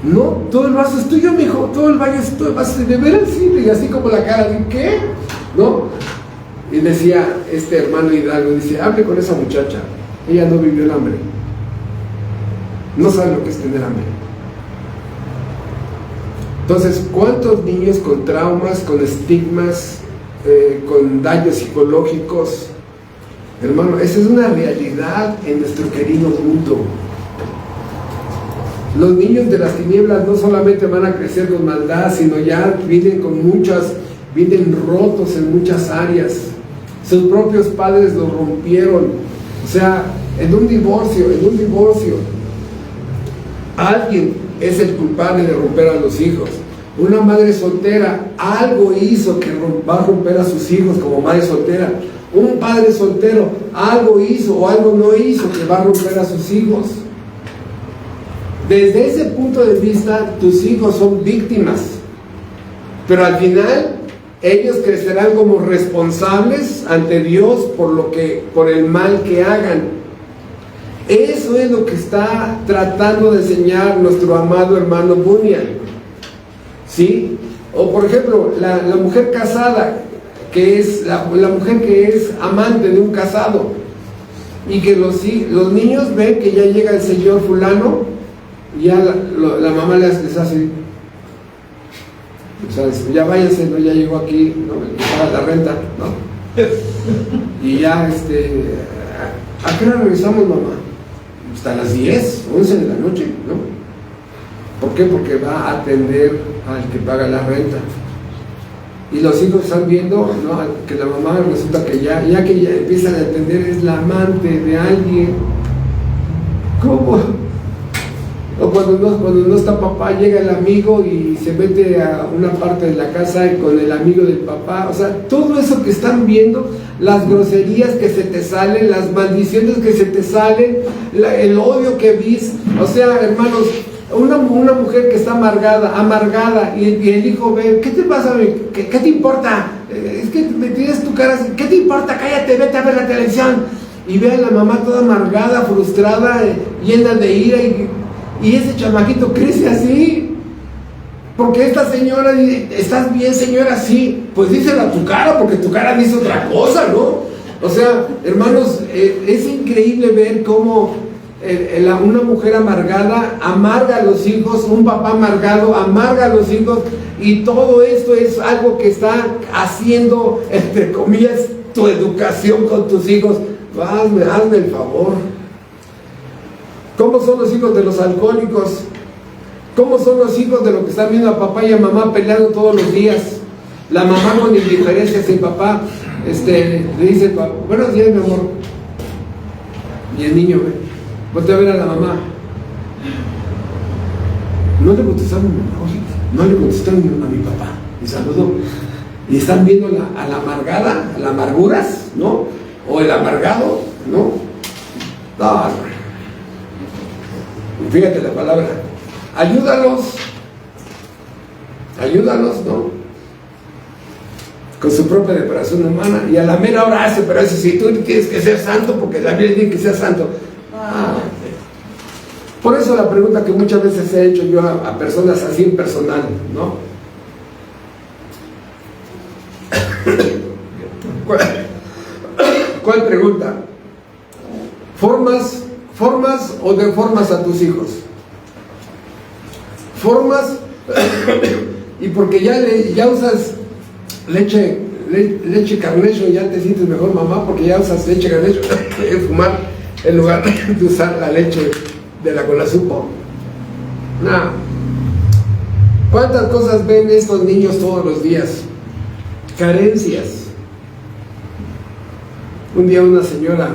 No, todo el vaso es tuyo, mijo, todo el vaso es tuyo, de veras, sí, y así como la cara de ¿qué? ¿No? Y decía este hermano Hidalgo, dice: hable con esa muchacha, ella no vivió el hambre, no sabe lo que es tener hambre. Entonces, ¿cuántos niños con traumas, con estigmas, con daños psicológicos? Hermano, esa es una realidad en nuestro querido mundo. Los niños de las tinieblas no solamente van a crecer con maldad, sino ya vienen rotos en muchas áreas. Sus propios padres los rompieron. O sea, en un divorcio, alguien es el culpable de romper a los hijos. Una madre soltera algo hizo que va a romper a sus hijos como madre soltera. Un padre soltero algo hizo o algo no hizo que va a romper a sus hijos. Desde ese punto de vista, tus hijos son víctimas, pero al final ellos crecerán como responsables ante Dios por el mal que hagan. Eso es lo que está tratando de enseñar nuestro amado hermano Bunyan, ¿sí? O por ejemplo, la mujer casada, que es la mujer que es amante de un casado, y que los niños ven que ya llega el señor fulano, y ya la mamá les hace: o sea, ya váyanse, ¿no? Ya llegó aquí, ¿no? Paga la renta, ¿no? Y ya, ¿a qué hora regresamos, mamá? Hasta las 10, 11 de la noche, ¿no? ¿Por qué? Porque va a atender al que paga la renta. Y los hijos están viendo, ¿no?, que la mamá resulta que ya empiezan a atender, es la amante de alguien. ¿Cómo? O cuando no está papá, llega el amigo y se mete a una parte de la casa con el amigo del papá. O sea, todo eso que están viendo, las groserías que se te salen, las maldiciones que se te salen, el odio que vis. O sea, hermanos, una mujer que está amargada, y el hijo ve: ¿qué te pasa? ¿Qué te importa? Es que me tienes tu cara así, ¿qué te importa? Cállate, vete a ver la televisión. Y ve a la mamá toda amargada, frustrada, llena de ira, y ese chamaquito crece así. Porque esta señora dice, ¿estás bien, señora? Sí. Pues díselo a tu cara, porque tu cara dice otra cosa, ¿no? O sea, hermanos, es increíble ver cómo una mujer amargada amarga a los hijos, un papá amargado amarga a los hijos, y todo esto es algo que está haciendo, entre comillas, tu educación con tus hijos. Hazme el favor. ¿Cómo son los hijos de los alcohólicos? ¿Cómo son los hijos de los que están viendo a papá y a mamá peleando todos los días? La mamá con indiferencia, sin papá, le dice, buenos días, mi amor. Y el niño, voltea a ver a la mamá. No le contestaron a mi papá, y saludó. Y están viendo a la amargada, a la amarguras, ¿no? O el amargado, ¿no? No. Fíjate la palabra. Ayúdalos, ¿no? Con su propia depravación humana, y a la mera hora hace, pero eso sí, tú tienes que ser santo, porque la Biblia dice que seas santo. Por eso la pregunta que muchas veces he hecho yo a personas así en personal, ¿no? ¿Cuál pregunta? ¿Formas o deformas a tus hijos? Formas, y porque ya usas leche Carnation, ya te sientes mejor, mamá, porque ya usas leche Carnation en fumar en lugar de usar la leche de la Colasupo. No. ¿Cuántas cosas ven estos niños todos los días? Carencias. Un día una señora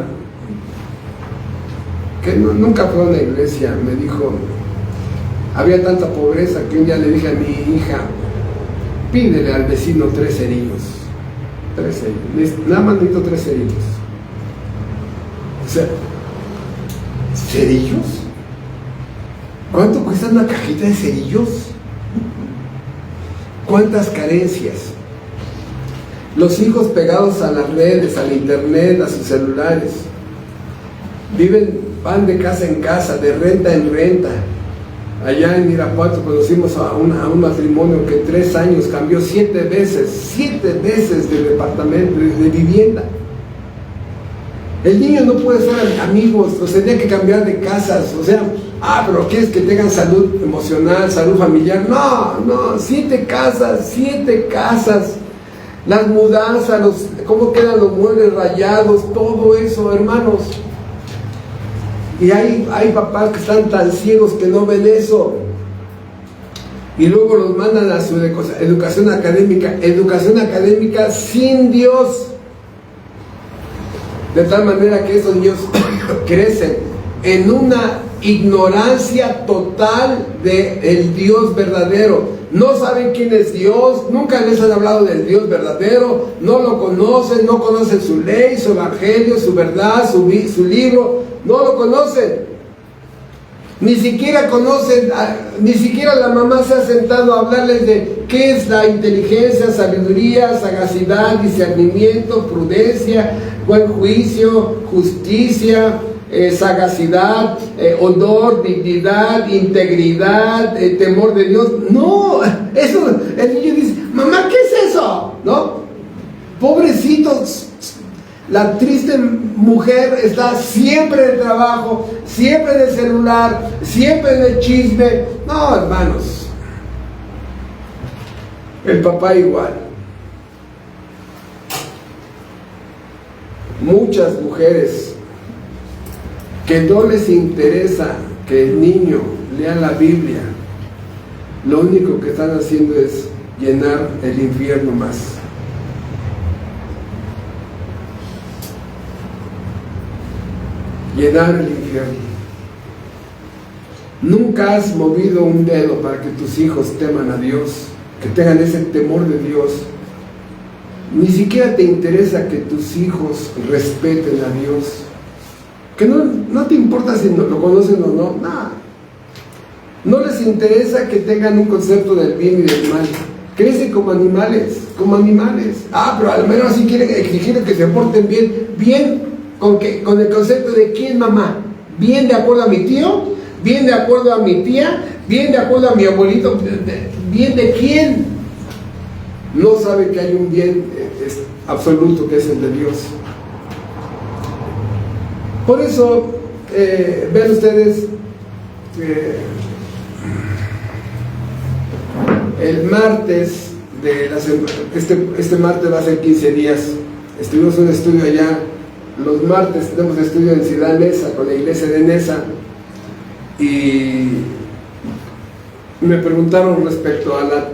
que nunca fue a una iglesia me dijo, había tanta pobreza que un día le dije a mi hija, pídele al vecino 3 cerillos. 3 cerillos. Nada más necesito 3 cerillos. O sea, ¿cerillos? ¿Cuánto cuesta una cajita de cerillos? ¿Cuántas carencias? Los hijos pegados a las redes, al internet, a sus celulares. Van de casa en casa, de renta en renta. Allá en Irapuato conocimos a un matrimonio que en 3 años cambió 7 veces de departamento, de vivienda. El niño no puede ser amigos, los tenía que cambiar de casas. O sea, pero ¿quieres que tengan salud emocional, salud familiar? No, 7 casas. Las mudanzas, cómo quedan los muebles rayados, todo eso, hermanos. Y hay papás que están tan ciegos que no ven eso. Y luego los mandan a su educación académica sin Dios. De tal manera que esos niños crecen en una ignorancia total del Dios verdadero. No saben quién es Dios, nunca les han hablado del Dios verdadero, no lo conocen, no conocen su ley, su evangelio, su verdad, su libro, no lo conocen. Ni siquiera la mamá se ha sentado a hablarles de qué es la inteligencia, sabiduría, sagacidad, discernimiento, prudencia, buen juicio, justicia, sagacidad, honor, dignidad, integridad, temor de Dios. No, eso, el niño dice, mamá, ¿qué es eso? ¿No? Pobrecitos. La triste mujer está siempre en el trabajo, siempre en el celular, siempre en el chisme. No, hermanos. El papá igual. Muchas mujeres que no les interesa que el niño lea la Biblia, lo único que están haciendo es llenar el infierno más. Llenar el infierno. Nunca has movido un dedo para que tus hijos teman a Dios, que tengan ese temor de Dios. Ni siquiera te interesa que tus hijos respeten a Dios. Que no te importa si lo conocen o no, nada. No les interesa que tengan un concepto del bien y del mal, crecen como animales, como animales. Pero al menos así quieren exigir que se porten bien. ¿Bien con qué? Con el concepto de quién, mamá. ¿Bien de acuerdo a mi tío? ¿Bien de acuerdo a mi tía? ¿Bien de acuerdo a mi abuelito? ¿Bien de quién? No sabe que hay un bien absoluto que es el de Dios. Por eso, vean ustedes, el martes de la semana, este martes va a ser 15 días. Estuvimos un estudio allá. Los martes tenemos estudio en Ciudad Neza, con la iglesia de Neza. Y me preguntaron respecto a la...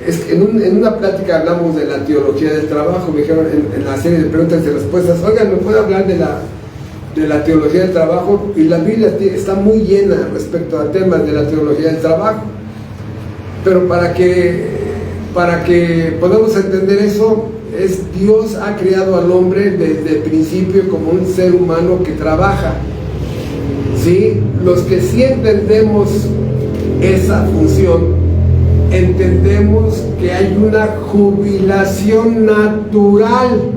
en una plática hablamos de la teología del trabajo. Me dijeron en la serie de preguntas y respuestas, oigan, ¿me puede hablar de la teología del trabajo? Y la Biblia está muy llena respecto a temas de la teología del trabajo. Pero para que podamos entender eso, Dios ha creado al hombre desde el principio como un ser humano que trabaja. ¿Sí? Los que sí entendemos esa función, entendemos que hay una jubilación natural,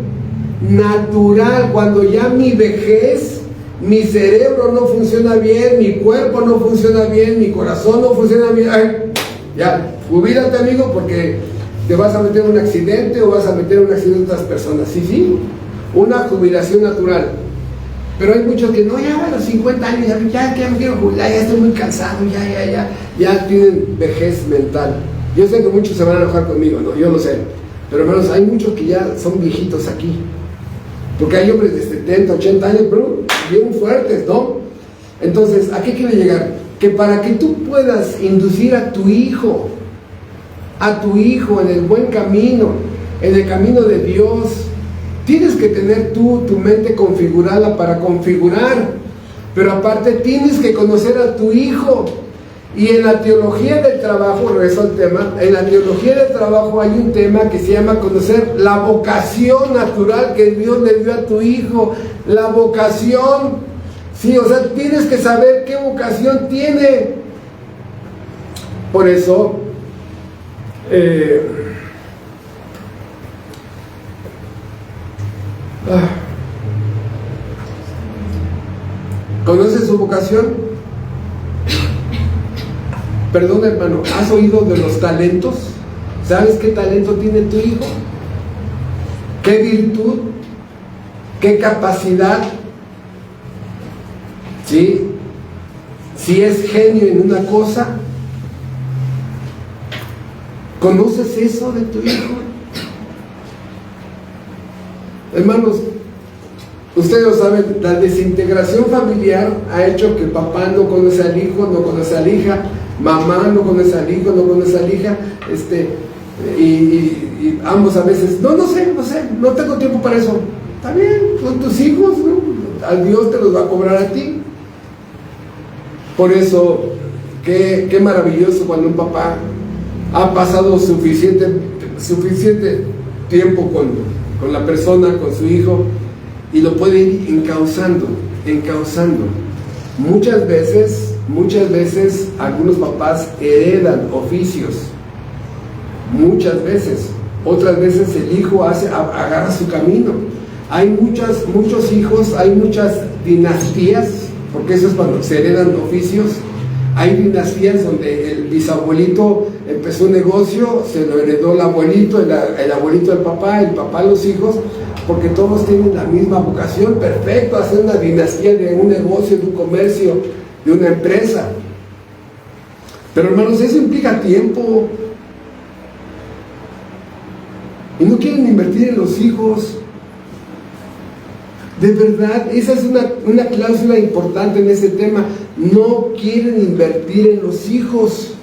cuando ya mi vejez, mi cerebro no funciona bien, mi cuerpo no funciona bien, mi corazón no funciona bien. Ya, jubílate, amigo, porque te vas a meter en un accidente o vas a meter en un accidente a otras personas. Sí, una jubilación natural. Pero hay muchos que no, ya a los 50 años, ya me quiero jubilar, ya estoy muy cansado, ya tienen vejez mental. Yo sé que muchos se van a enojar conmigo, ¿no? Yo lo sé. Pero hermanos, hay muchos que ya son viejitos aquí. Porque hay hombres de 70, 80 años, pero bien fuertes, ¿no? Entonces, ¿a qué quiero llegar? Que para que tú puedas inducir a tu hijo en el buen camino, en el camino de Dios, tienes que tener tú tu mente configurada para configurar, pero aparte tienes que conocer a tu hijo. Y en la teología del trabajo, regreso al tema, en la teología del trabajo hay un tema que se llama conocer la vocación natural que Dios le dio a tu hijo, la vocación, sí, o sea, tienes que saber qué vocación tiene. Por eso, ¿conoces su vocación? Perdón, hermano, ¿has oído de los talentos? ¿Sabes qué talento tiene tu hijo? ¿Qué virtud? ¿Qué capacidad? ¿Sí? Si es genio en una cosa, ¿conoces eso de tu hijo? Hermanos, ustedes lo saben, la desintegración familiar ha hecho que papá no conoce al hijo, no conoce a la hija, mamá no conoce al hijo, no conoce a la hija, y ambos a veces, no sé, no tengo tiempo para eso. Está bien, son tus hijos, ¿no? A Dios te los va a cobrar a ti. Por eso, qué maravilloso cuando un papá ha pasado suficiente tiempo con la persona, con su hijo, y lo puede ir encauzando. Muchas veces algunos papás heredan oficios, muchas veces, otras veces el hijo agarra su camino. Hay muchos hijos, hay muchas dinastías, porque eso es cuando se heredan oficios. Hay dinastías donde el bisabuelito empezó un negocio, se lo heredó el abuelito, el abuelito del papá, el papá los hijos, porque todos tienen la misma vocación. Perfecto, hacer una dinastía de un negocio, de un comercio, de una empresa. Pero hermanos, eso implica tiempo. Y no quieren invertir en los hijos. De verdad, esa es una cláusula importante en ese tema. No quieren invertir en los hijos.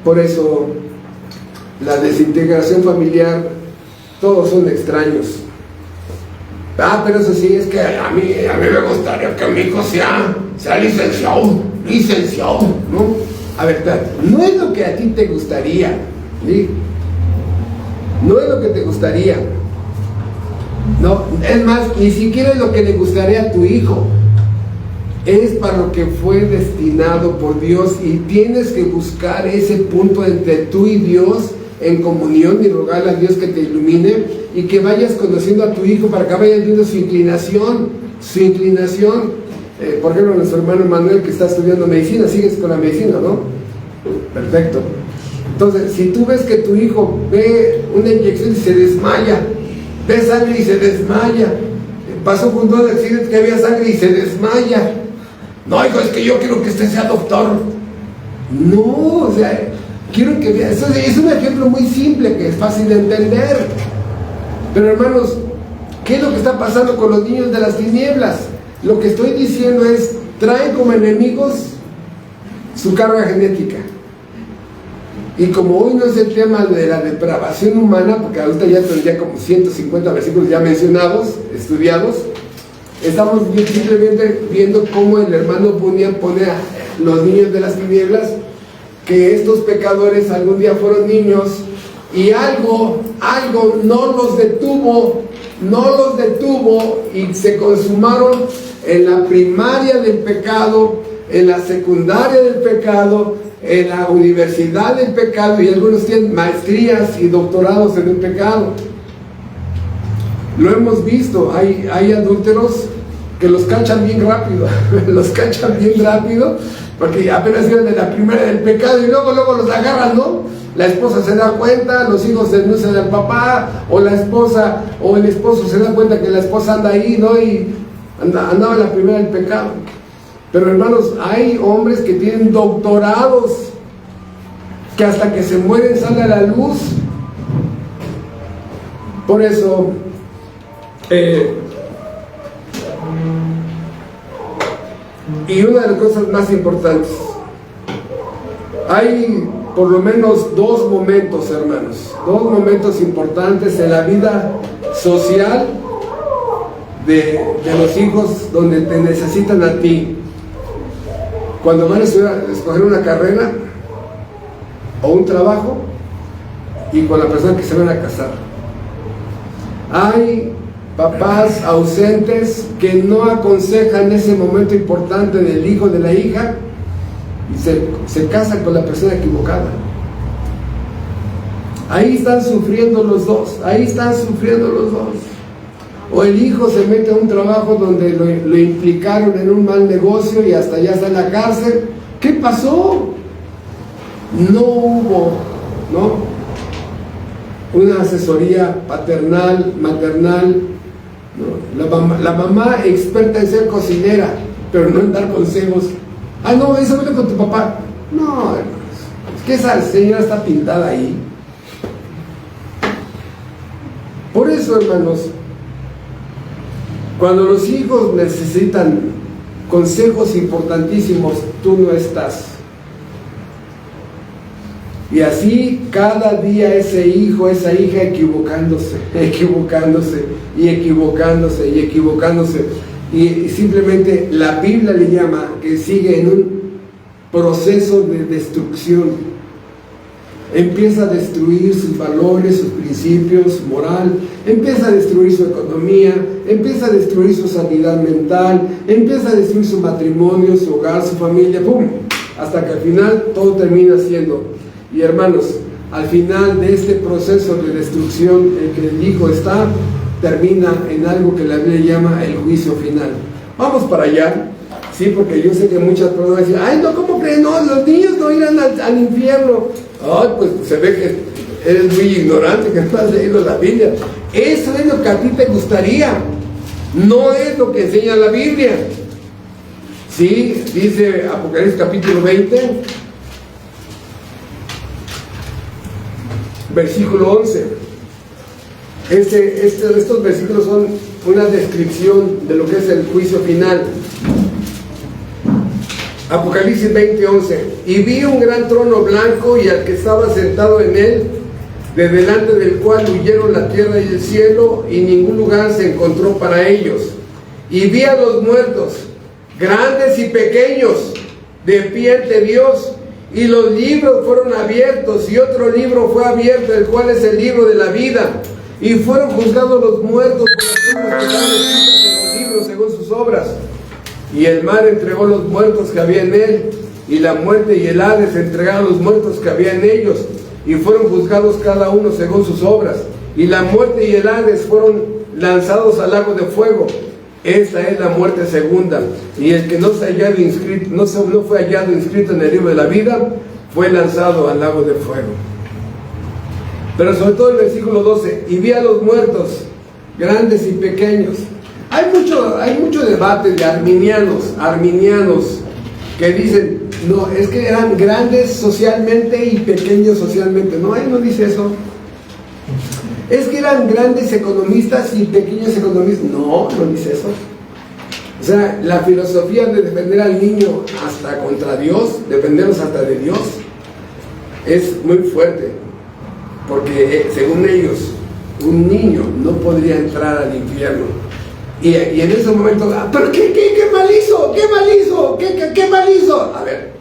Por eso, la desintegración familiar, todos son extraños. Pero eso sí, es que a mí me gustaría que mi hijo sea licenciado, ¿no? A ver, no es lo que a ti te gustaría, ¿sí? No es lo que te gustaría. No, es más, ni siquiera es lo que le gustaría a tu hijo. es para lo que fue destinado por Dios, y tienes que buscar ese punto entre tú y Dios en comunión y rogarle a Dios que te ilumine y que vayas conociendo a tu hijo para que vayas viendo su inclinación. Por ejemplo, nuestro hermano Manuel, que está estudiando medicina, sigues con la medicina, ¿no? Perfecto. Entonces, si tú ves que tu hijo ve una inyección y se desmaya, ve sangre y se desmaya, pasó junto a un accidente que había sangre y se desmaya, no, hijo, es que yo quiero que usted sea doctor. No, o sea, quiero que vea. Eso es un ejemplo muy simple que es fácil de entender. Pero hermanos, ¿qué es lo que está pasando con los niños de las tinieblas? Lo que estoy diciendo es, traen como enemigos su carga genética. Y como hoy no es el tema de la depravación humana, porque ahorita ya tendría como 150 versículos ya mencionados, estudiados, estamos simplemente viendo cómo el hermano Bunyan pone a los niños de las tinieblas, que estos pecadores algún día fueron niños y algo no los detuvo y se consumaron en la primaria del pecado, en la secundaria del pecado, en la universidad del pecado, y algunos tienen maestrías y doctorados en el pecado. Lo hemos visto, hay adúlteros que los cachan bien rápido, porque apenas iban de la primaria del pecado y luego los agarran, ¿no? La esposa se da cuenta, los hijos denuncian al papá, o la esposa o el esposo se da cuenta que la esposa anda ahí, ¿no? Y andaba en la primera del pecado. Pero hermanos, hay hombres que tienen doctorados, que hasta que se mueren sale a la luz. Por eso, y una de las cosas más importantes, hay por lo menos dos momentos, hermanos, dos momentos importantes en la vida social de los hijos donde te necesitan a ti. Cuando van a escoger una carrera o un trabajo, y con la persona que se van a casar. Hay papás ausentes que no aconsejan ese momento importante del hijo o de la hija y se casan con la persona equivocada. Ahí están sufriendo los dos. O el hijo se mete a un trabajo donde lo implicaron en un mal negocio y hasta ya está en la cárcel. ¿Qué pasó? No hubo, ¿no?, una asesoría paternal, maternal, ¿no? La mamá experta en ser cocinera, pero no en dar consejos. Ah, no, eso vete con tu papá. No, hermanos, es que esa señora está pintada ahí. Por eso, hermanos, cuando los hijos necesitan consejos importantísimos, tú no estás. Y así cada día ese hijo, esa hija equivocándose. Y simplemente la Biblia le llama que sigue en un proceso de destrucción. Empieza a destruir sus valores, sus principios, su moral, empieza a destruir su economía, empieza a destruir su sanidad mental, empieza a destruir su matrimonio, su hogar, su familia, ¡pum!, hasta que al final todo termina siendo. Y hermanos, al final de este proceso de destrucción en que el hijo está, termina en algo que la Biblia llama el juicio final. Vamos para allá, sí, porque yo sé que muchas personas dicen, ay, no, ¿cómo creen? No, los niños no irán al infierno. Ay, pues se ve que eres muy ignorante, que no has leído la Biblia. Eso es lo que a ti te gustaría, no es lo que enseña la Biblia. Sí, dice Apocalipsis capítulo 20, versículo 11. Estos versículos son una descripción de lo que es el juicio final. Apocalipsis 20:11. Y vi un gran trono blanco y al que estaba sentado en él, de delante del cual huyeron la tierra y el cielo, y ningún lugar se encontró para ellos. Y vi a los muertos, grandes y pequeños, de pie ante Dios, y los libros fueron abiertos, y otro libro fue abierto, el cual es el libro de la vida. Y fueron juzgados los muertos por las cosas que estaban escritas en los libros según sus obras. Y el mar entregó los muertos que había en él, y la muerte y el Hades entregaron los muertos que había en ellos, y fueron juzgados cada uno según sus obras. Y la muerte y el Hades fueron lanzados al lago de fuego. Esta es la muerte segunda. Y el que no fue hallado inscrito en el libro de la vida, fue lanzado al lago de fuego. Pero sobre todo el versículo 12, y vi a los muertos, grandes y pequeños. Hay mucho debate de arminianos que dicen, no, es que eran grandes socialmente y pequeños socialmente. No, ahí no dice eso. Es que eran grandes economistas y pequeños economistas. No, no dice eso. O sea, la filosofía de defender al niño hasta contra Dios, defenderlos hasta de Dios, es muy fuerte. Porque según ellos, un niño no podría entrar al infierno. Y en ese momento, ¿pero qué mal hizo? ¿Qué mal hizo? ¿Qué mal hizo? A ver,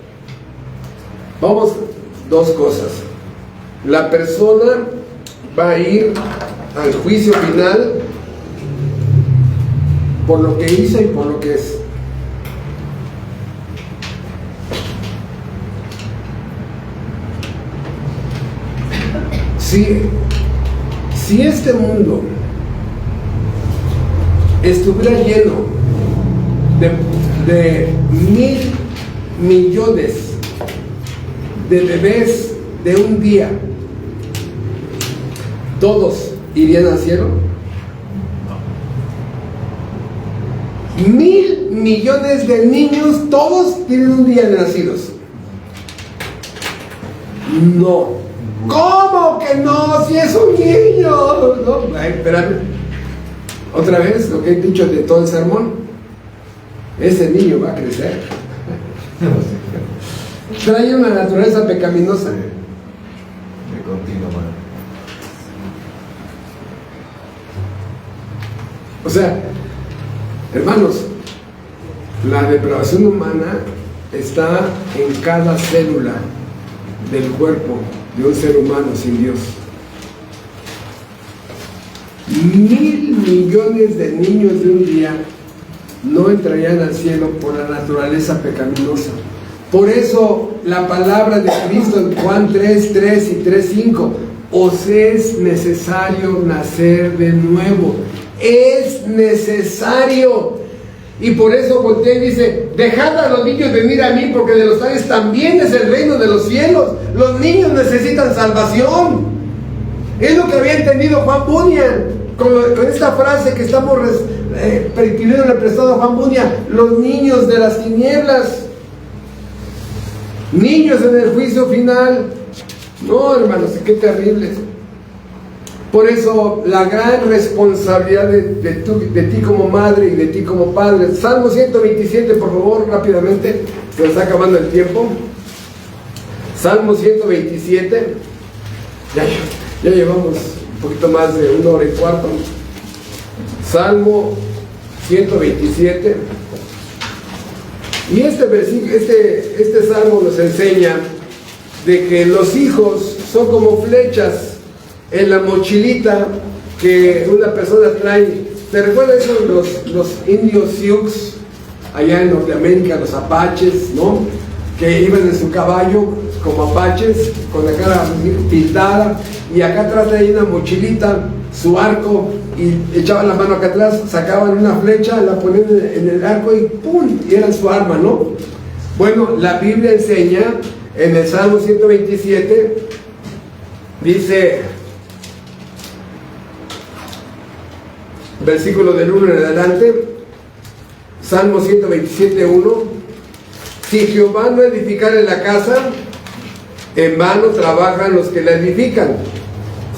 vamos, dos cosas. La persona va a ir al juicio final por lo que hizo y por lo que es. Si este mundo estuviera lleno de 1,000 millones de bebés de un día, ¿todos irían al cielo? 1,000 millones de niños, todos tienen un día de nacidos. No. ¿Cómo que no? Si es un niño. No, ay, espérame. Otra vez lo que he dicho de todo el sermón. Ese niño va a crecer. Trae una naturaleza pecaminosa. De continuo, man. O sea, hermanos, la depravación humana está en cada célula del cuerpo de un ser humano sin Dios. 1,000 millones de niños de un día no entrarían al cielo por la naturaleza pecaminosa. Por eso la palabra de Cristo en Juan 3:3 y 3:5, os es necesario nacer de nuevo. Es necesario. Y por eso voltea y dice, dejad a los niños venir a mí, porque de los tales también es el reino de los cielos. Los niños necesitan salvación. Es lo que había entendido Juan Bunyan con esta frase que estamos pidiéndole prestado a Juan Bunyan: los niños de las tinieblas, niños en el juicio final. No, hermanos, qué terrible. Por eso la gran responsabilidad de ti como madre y de ti como padre. Salmo 127, por favor, rápidamente, se nos está acabando el tiempo. Salmo 127. Ya llevamos un poquito más de 1 hora y cuarto. Salmo 127. Y este salmo nos enseña de que los hijos son como flechas en la mochilita que una persona trae. ¿Te recuerdas eso? Los indios Sioux allá en Norteamérica, los apaches, ¿no? Que iban en su caballo como apaches, con la cara pintada, y acá atrás traían una mochilita, su arco, y echaban la mano acá atrás, sacaban una flecha, la ponían en el arco y ¡pum! Y era su arma, ¿no? Bueno, la Biblia enseña en el Salmo 127, dice, versículo del 1 en adelante, Salmo 127:1, si Jehová no edificare la casa, en vano trabajan los que la edifican.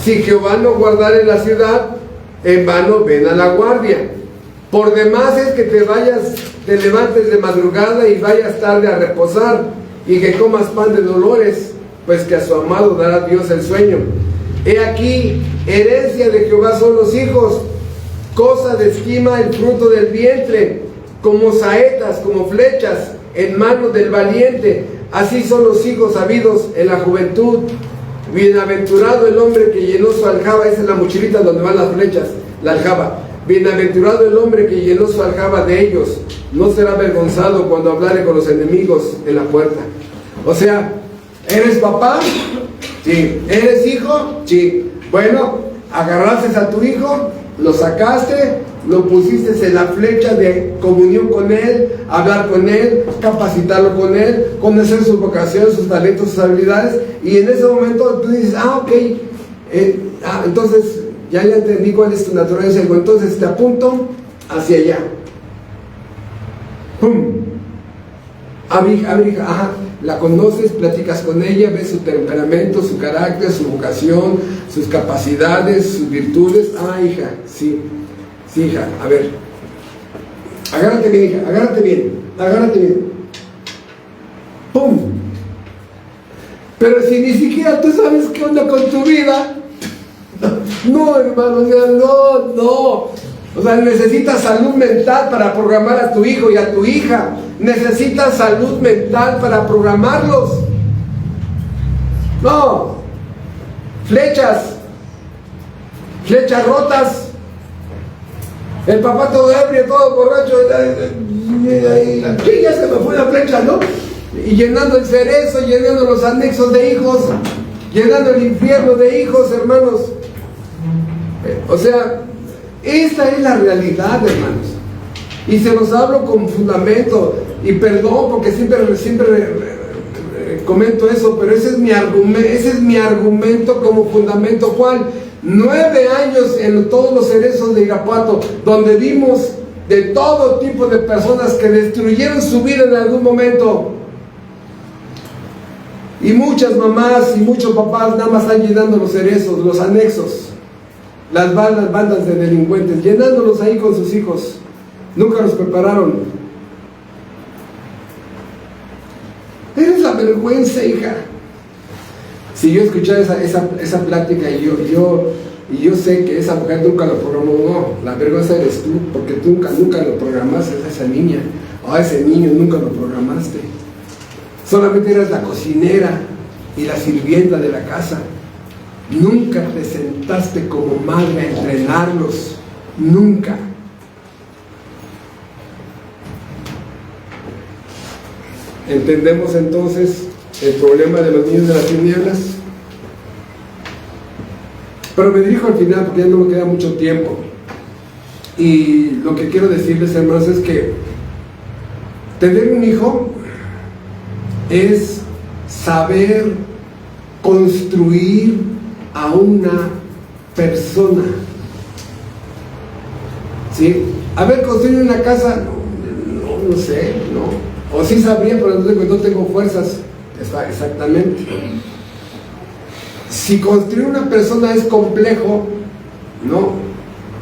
Si Jehová no guardare la ciudad, en vano ven a la guardia. Por demás es que te levantes de madrugada y vayas tarde a reposar, y que comas pan de dolores, pues que a su amado dará Dios el sueño. He aquí, herencia de Jehová son los hijos, cosa de estima el fruto del vientre, como saetas, como flechas en manos del valiente. Así son los hijos habidos en la juventud. Bienaventurado el hombre que llenó su aljaba. Esa es la mochilita donde van las flechas, la aljaba. Bienaventurado el hombre que llenó su aljaba de ellos, no será avergonzado cuando hablare con los enemigos en la puerta. O sea, ¿eres papá? Sí. ¿Eres hijo? Sí. Bueno, agarraste a tu hijo, lo sacaste, lo pusiste en la flecha de comunión con él, hablar con él, capacitarlo con él, conocer sus vocaciones, sus talentos, sus habilidades, y en ese momento tú dices, ok, entonces ya entendí cuál es tu naturaleza, entonces te apunto hacia allá. ¡Pum! Ajá, la conoces, platicas con ella, ves su temperamento, su carácter, su vocación, sus capacidades, sus virtudes. Hija, sí, hija, a ver, agárrate bien, hija, agárrate bien. ¡Pum! Pero si ni siquiera tú sabes qué onda con tu vida, no, hermano, o sea, no. O sea, necesitas salud mental para programar a tu hijo y a tu hija. Necesitas salud mental para programarlos. No. Flechas rotas. El papá todo ebrio, todo borracho. Ya se me fue la flecha, ¿no? Y llenando el cerezo, llenando los anexos de hijos, llenando el infierno de hijos, hermanos. O sea, esta es la realidad, hermanos. Y se los hablo con fundamento. Y perdón porque siempre comento eso, pero ese es mi argumento como fundamento. ¿Cuál? 9 años en todos los cerezos de Irapuato, donde vimos de todo tipo de personas que destruyeron su vida en algún momento. Y muchas mamás y muchos papás nada más están llenando los cerezos, los anexos, las bandas de delincuentes, llenándolos ahí con sus hijos. Nunca los prepararon. Eres la vergüenza, hija. Si yo escuchara esa plática y yo sé que esa mujer nunca lo programó, no, la vergüenza eres tú, porque tú nunca lo programaste a esa niña, o a ese niño nunca lo programaste. Solamente eras la cocinera y la sirvienta de la casa. Nunca te sentaste como madre a entrenarlos, nunca. ¿Entendemos entonces el problema de los niños de las tinieblas? Pero me dirijo al final porque ya no me queda mucho tiempo. Y lo que quiero decirles, hermanos, es que tener un hijo es saber construir a una persona. ¿Sí? A ver, construir una casa, no sé, no. O sí sabría, pero no tengo fuerzas. Exactamente. Si construir una persona es complejo, ¿no?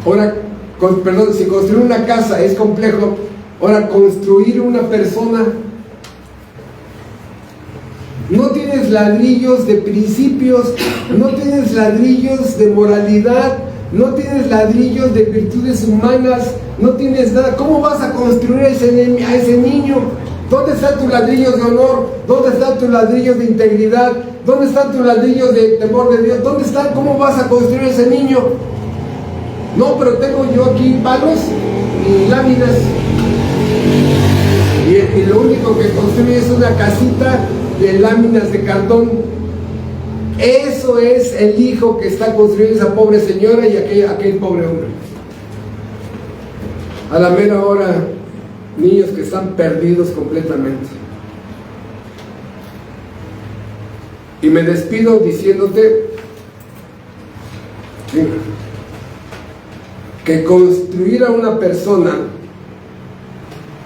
Ahora, si construir una casa es complejo, ahora construir una persona, no tienes ladrillos de principios, no tienes ladrillos de moralidad, no tienes ladrillos de virtudes humanas, no tienes nada. ¿Cómo vas a construir a ese niño? ¿Dónde están tus ladrillos de honor? ¿Dónde están tus ladrillos de integridad? ¿Dónde están tus ladrillos de temor de Dios? ¿Dónde están? ¿Cómo vas a construir a ese niño? No, pero tengo yo aquí palos y láminas. Y lo único que construye es una casita de láminas de cartón. Eso es el hijo que está construyendo esa pobre señora y aquel pobre hombre. A la mera hora, niños que están perdidos completamente. Y me despido diciéndote que construir a una persona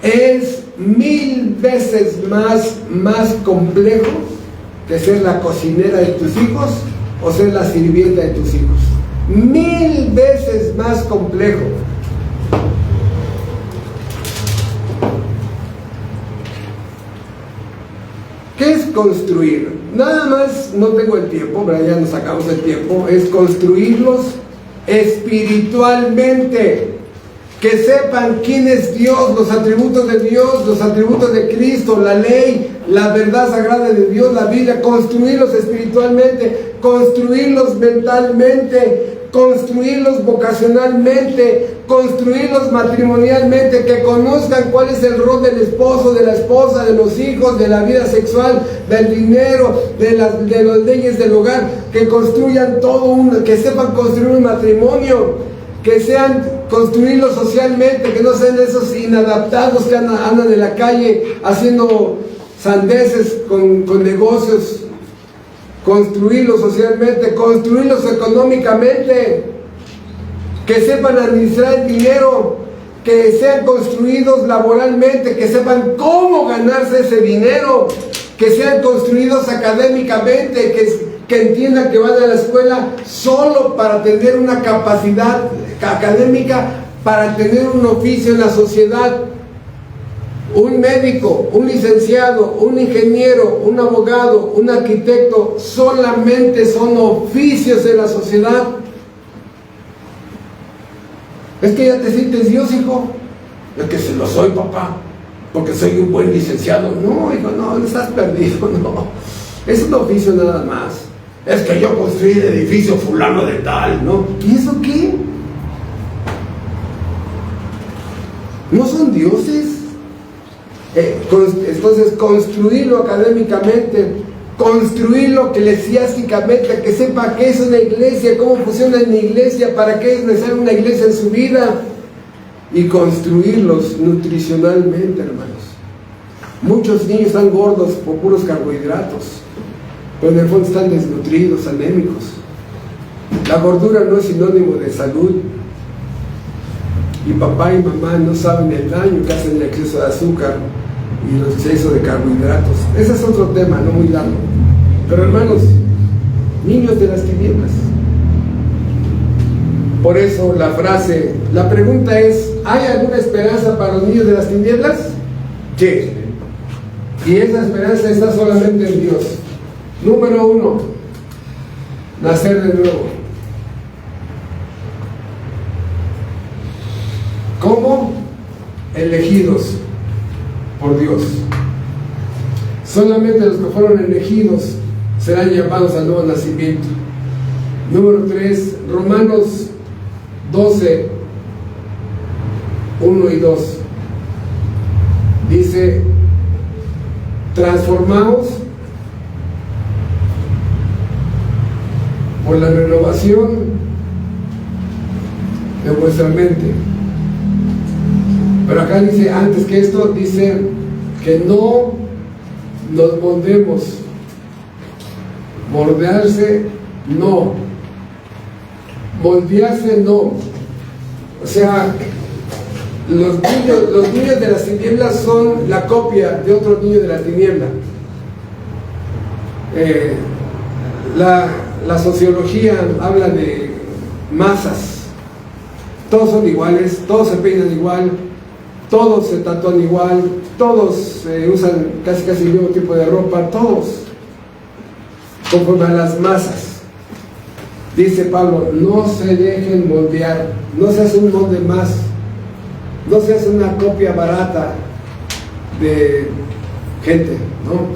es 1000 veces más complejo que ser la cocinera de tus hijos o ser la sirvienta de tus hijos. 1000 veces más complejo. ¿Qué es construir? Nada más, no tengo el tiempo, pero ya nos acabamos el tiempo. Es construirlos espiritualmente. Que sepan quién es Dios, los atributos de Dios, los atributos de Cristo, la ley, la verdad sagrada de Dios, la Biblia. Construirlos espiritualmente, construirlos mentalmente, construirlos vocacionalmente, construirlos matrimonialmente, que conozcan cuál es el rol del esposo, de la esposa, de los hijos, de la vida sexual, del dinero, de las leyes del hogar, que construyan que sepan construir un matrimonio, que sean construirlo socialmente, que no sean esos inadaptados que andan en la calle haciendo sandeces con negocios. Construirlos socialmente, construirlos económicamente, que sepan administrar el dinero, que sean construidos laboralmente, que sepan cómo ganarse ese dinero, que sean construidos académicamente, que entiendan que van a la escuela solo para tener una capacidad académica, para tener un oficio en la sociedad. Un médico, un licenciado, un ingeniero, un abogado, un arquitecto, solamente son oficios de la sociedad. Es que ya te sientes Dios, hijo. Es que se lo soy, papá, porque soy un buen licenciado. No, hijo, no estás perdido, no. Es un oficio nada más. Es que yo construí el edificio fulano de tal, ¿no? ¿Y eso qué? ¿No son dioses? Entonces, construirlo académicamente, construirlo eclesiásticamente, que sepa qué es una iglesia, cómo funciona una iglesia, para qué es necesaria una iglesia en su vida, y construirlos nutricionalmente, hermanos. Muchos niños están gordos por puros carbohidratos, pero en el fondo están desnutridos, anémicos. La gordura no es sinónimo de salud. Y papá y mamá no saben el daño que hacen el exceso de azúcar y el exceso de carbohidratos. Ese es otro tema, no muy largo. Pero hermanos, niños de las tinieblas. Por eso la pregunta es, ¿hay alguna esperanza para los niños de las tinieblas? Sí. Y esa esperanza está solamente en Dios. Número 1, nacer de nuevo. ¿Cómo? Elegidos por Dios. Solamente los que fueron elegidos serán llamados al nuevo nacimiento. Número 3, Romanos 12, 1 y 2. Dice, transformaos por la renovación de vuestra mente. Pero acá dice, antes que esto, dice que no nos moldemos. Moldearse, no. Moldearse, no. O sea, los niños de las tinieblas son la copia de otro niño de la tiniebla. La sociología habla de masas. Todos son iguales, todos se peinan igual, todos se tatúan igual, todos usan casi el mismo tipo de ropa, todos conforme a las masas. Dice Pablo, no se dejen moldear, no seas un molde más, no seas una copia barata de gente, ¿no?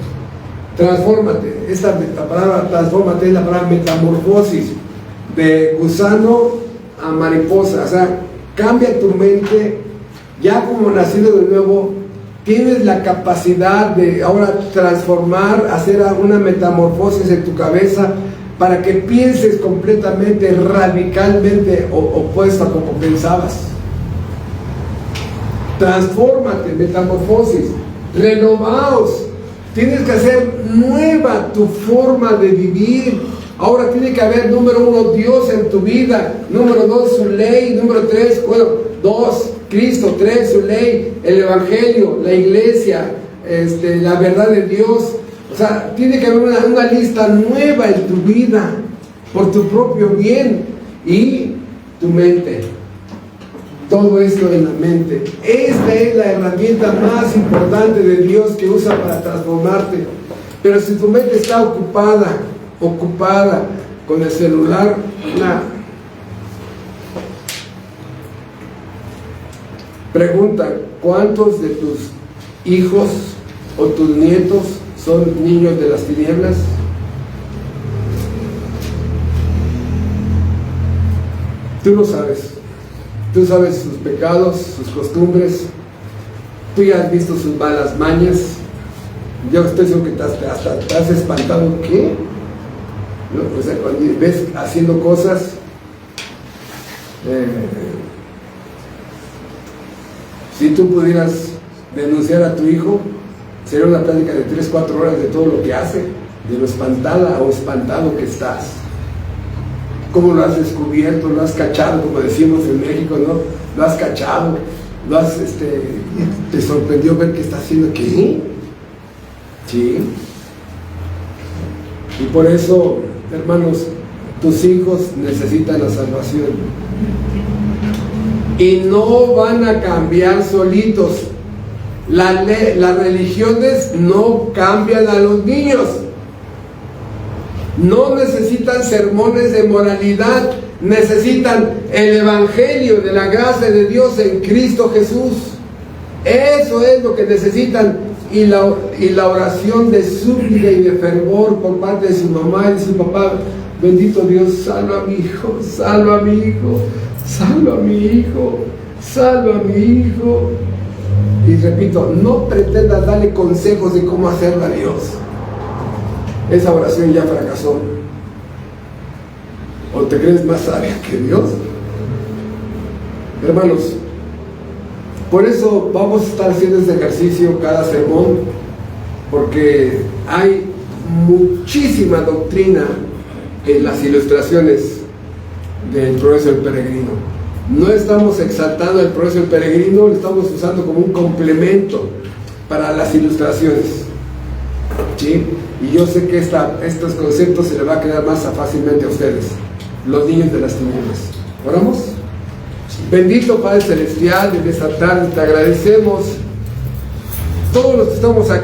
Transfórmate. La palabra transfórmate es la palabra metamorfosis, de gusano a mariposa. O sea, cambia tu mente. Ya como nacido de nuevo, tienes la capacidad de ahora transformar, hacer una metamorfosis en tu cabeza para que pienses completamente, radicalmente opuesto a como pensabas. Transfórmate, metamorfosis, renovaos. Tienes que hacer nueva tu forma de vivir. Ahora tiene que haber, número 1, Dios en tu vida. Número 2, su ley. Número 3, 2, Cristo. 3, su ley. El Evangelio, la iglesia, la verdad de Dios. O sea, tiene que haber una lista nueva en tu vida, por tu propio bien. Y tu mente. Todo esto en la mente. Esta es la herramienta más importante de Dios que usa para transformarte. Pero si tu mente está ocupada con el celular, pregunta, ¿cuántos de tus hijos o tus nietos son niños de las tinieblas? Tú lo sabes. Tú sabes sus pecados, sus costumbres. Tú ya has visto sus malas mañas. Yo estoy seguro que hasta te has espantado. ¿Qué? ¿No? O sea, cuando ves haciendo cosas, si tú pudieras denunciar a tu hijo, sería una plática de 3-4 horas de todo lo que hace, de lo espantada o espantado que estás. ¿Cómo lo has descubierto? Lo has cachado, como decimos en México, ¿no? Lo has cachado, lo has, te sorprendió ver que está haciendo. ¿Qué? Sí. Y por eso, hermanos, tus hijos necesitan la salvación. Y no van a cambiar solitos. Las religiones no cambian a los niños. No necesitan sermones de moralidad, necesitan el evangelio de la gracia de Dios en Cristo Jesús. Eso es lo que necesitan, y la oración de súplica y de fervor por parte de su mamá y de su papá. Bendito Dios, salva a mi hijo, salva a mi hijo, salva a mi hijo, salva a mi hijo. Y repito, no pretendas darle consejos de cómo hacerlo a Dios. Esa oración ya fracasó. ¿O te crees más sabia que Dios? Hermanos, por eso vamos a estar haciendo este ejercicio cada sermón, porque hay muchísima doctrina en las ilustraciones del progreso del peregrino. No estamos exaltando el progreso del peregrino, lo estamos usando como un complemento para las ilustraciones. ¿Sí? Y yo sé que estos conceptos se les va a quedar más fácilmente a ustedes, los niños de las tinieblas. ¿Oramos? Bendito Padre Celestial, en esta tarde te agradecemos todos los que estamos aquí.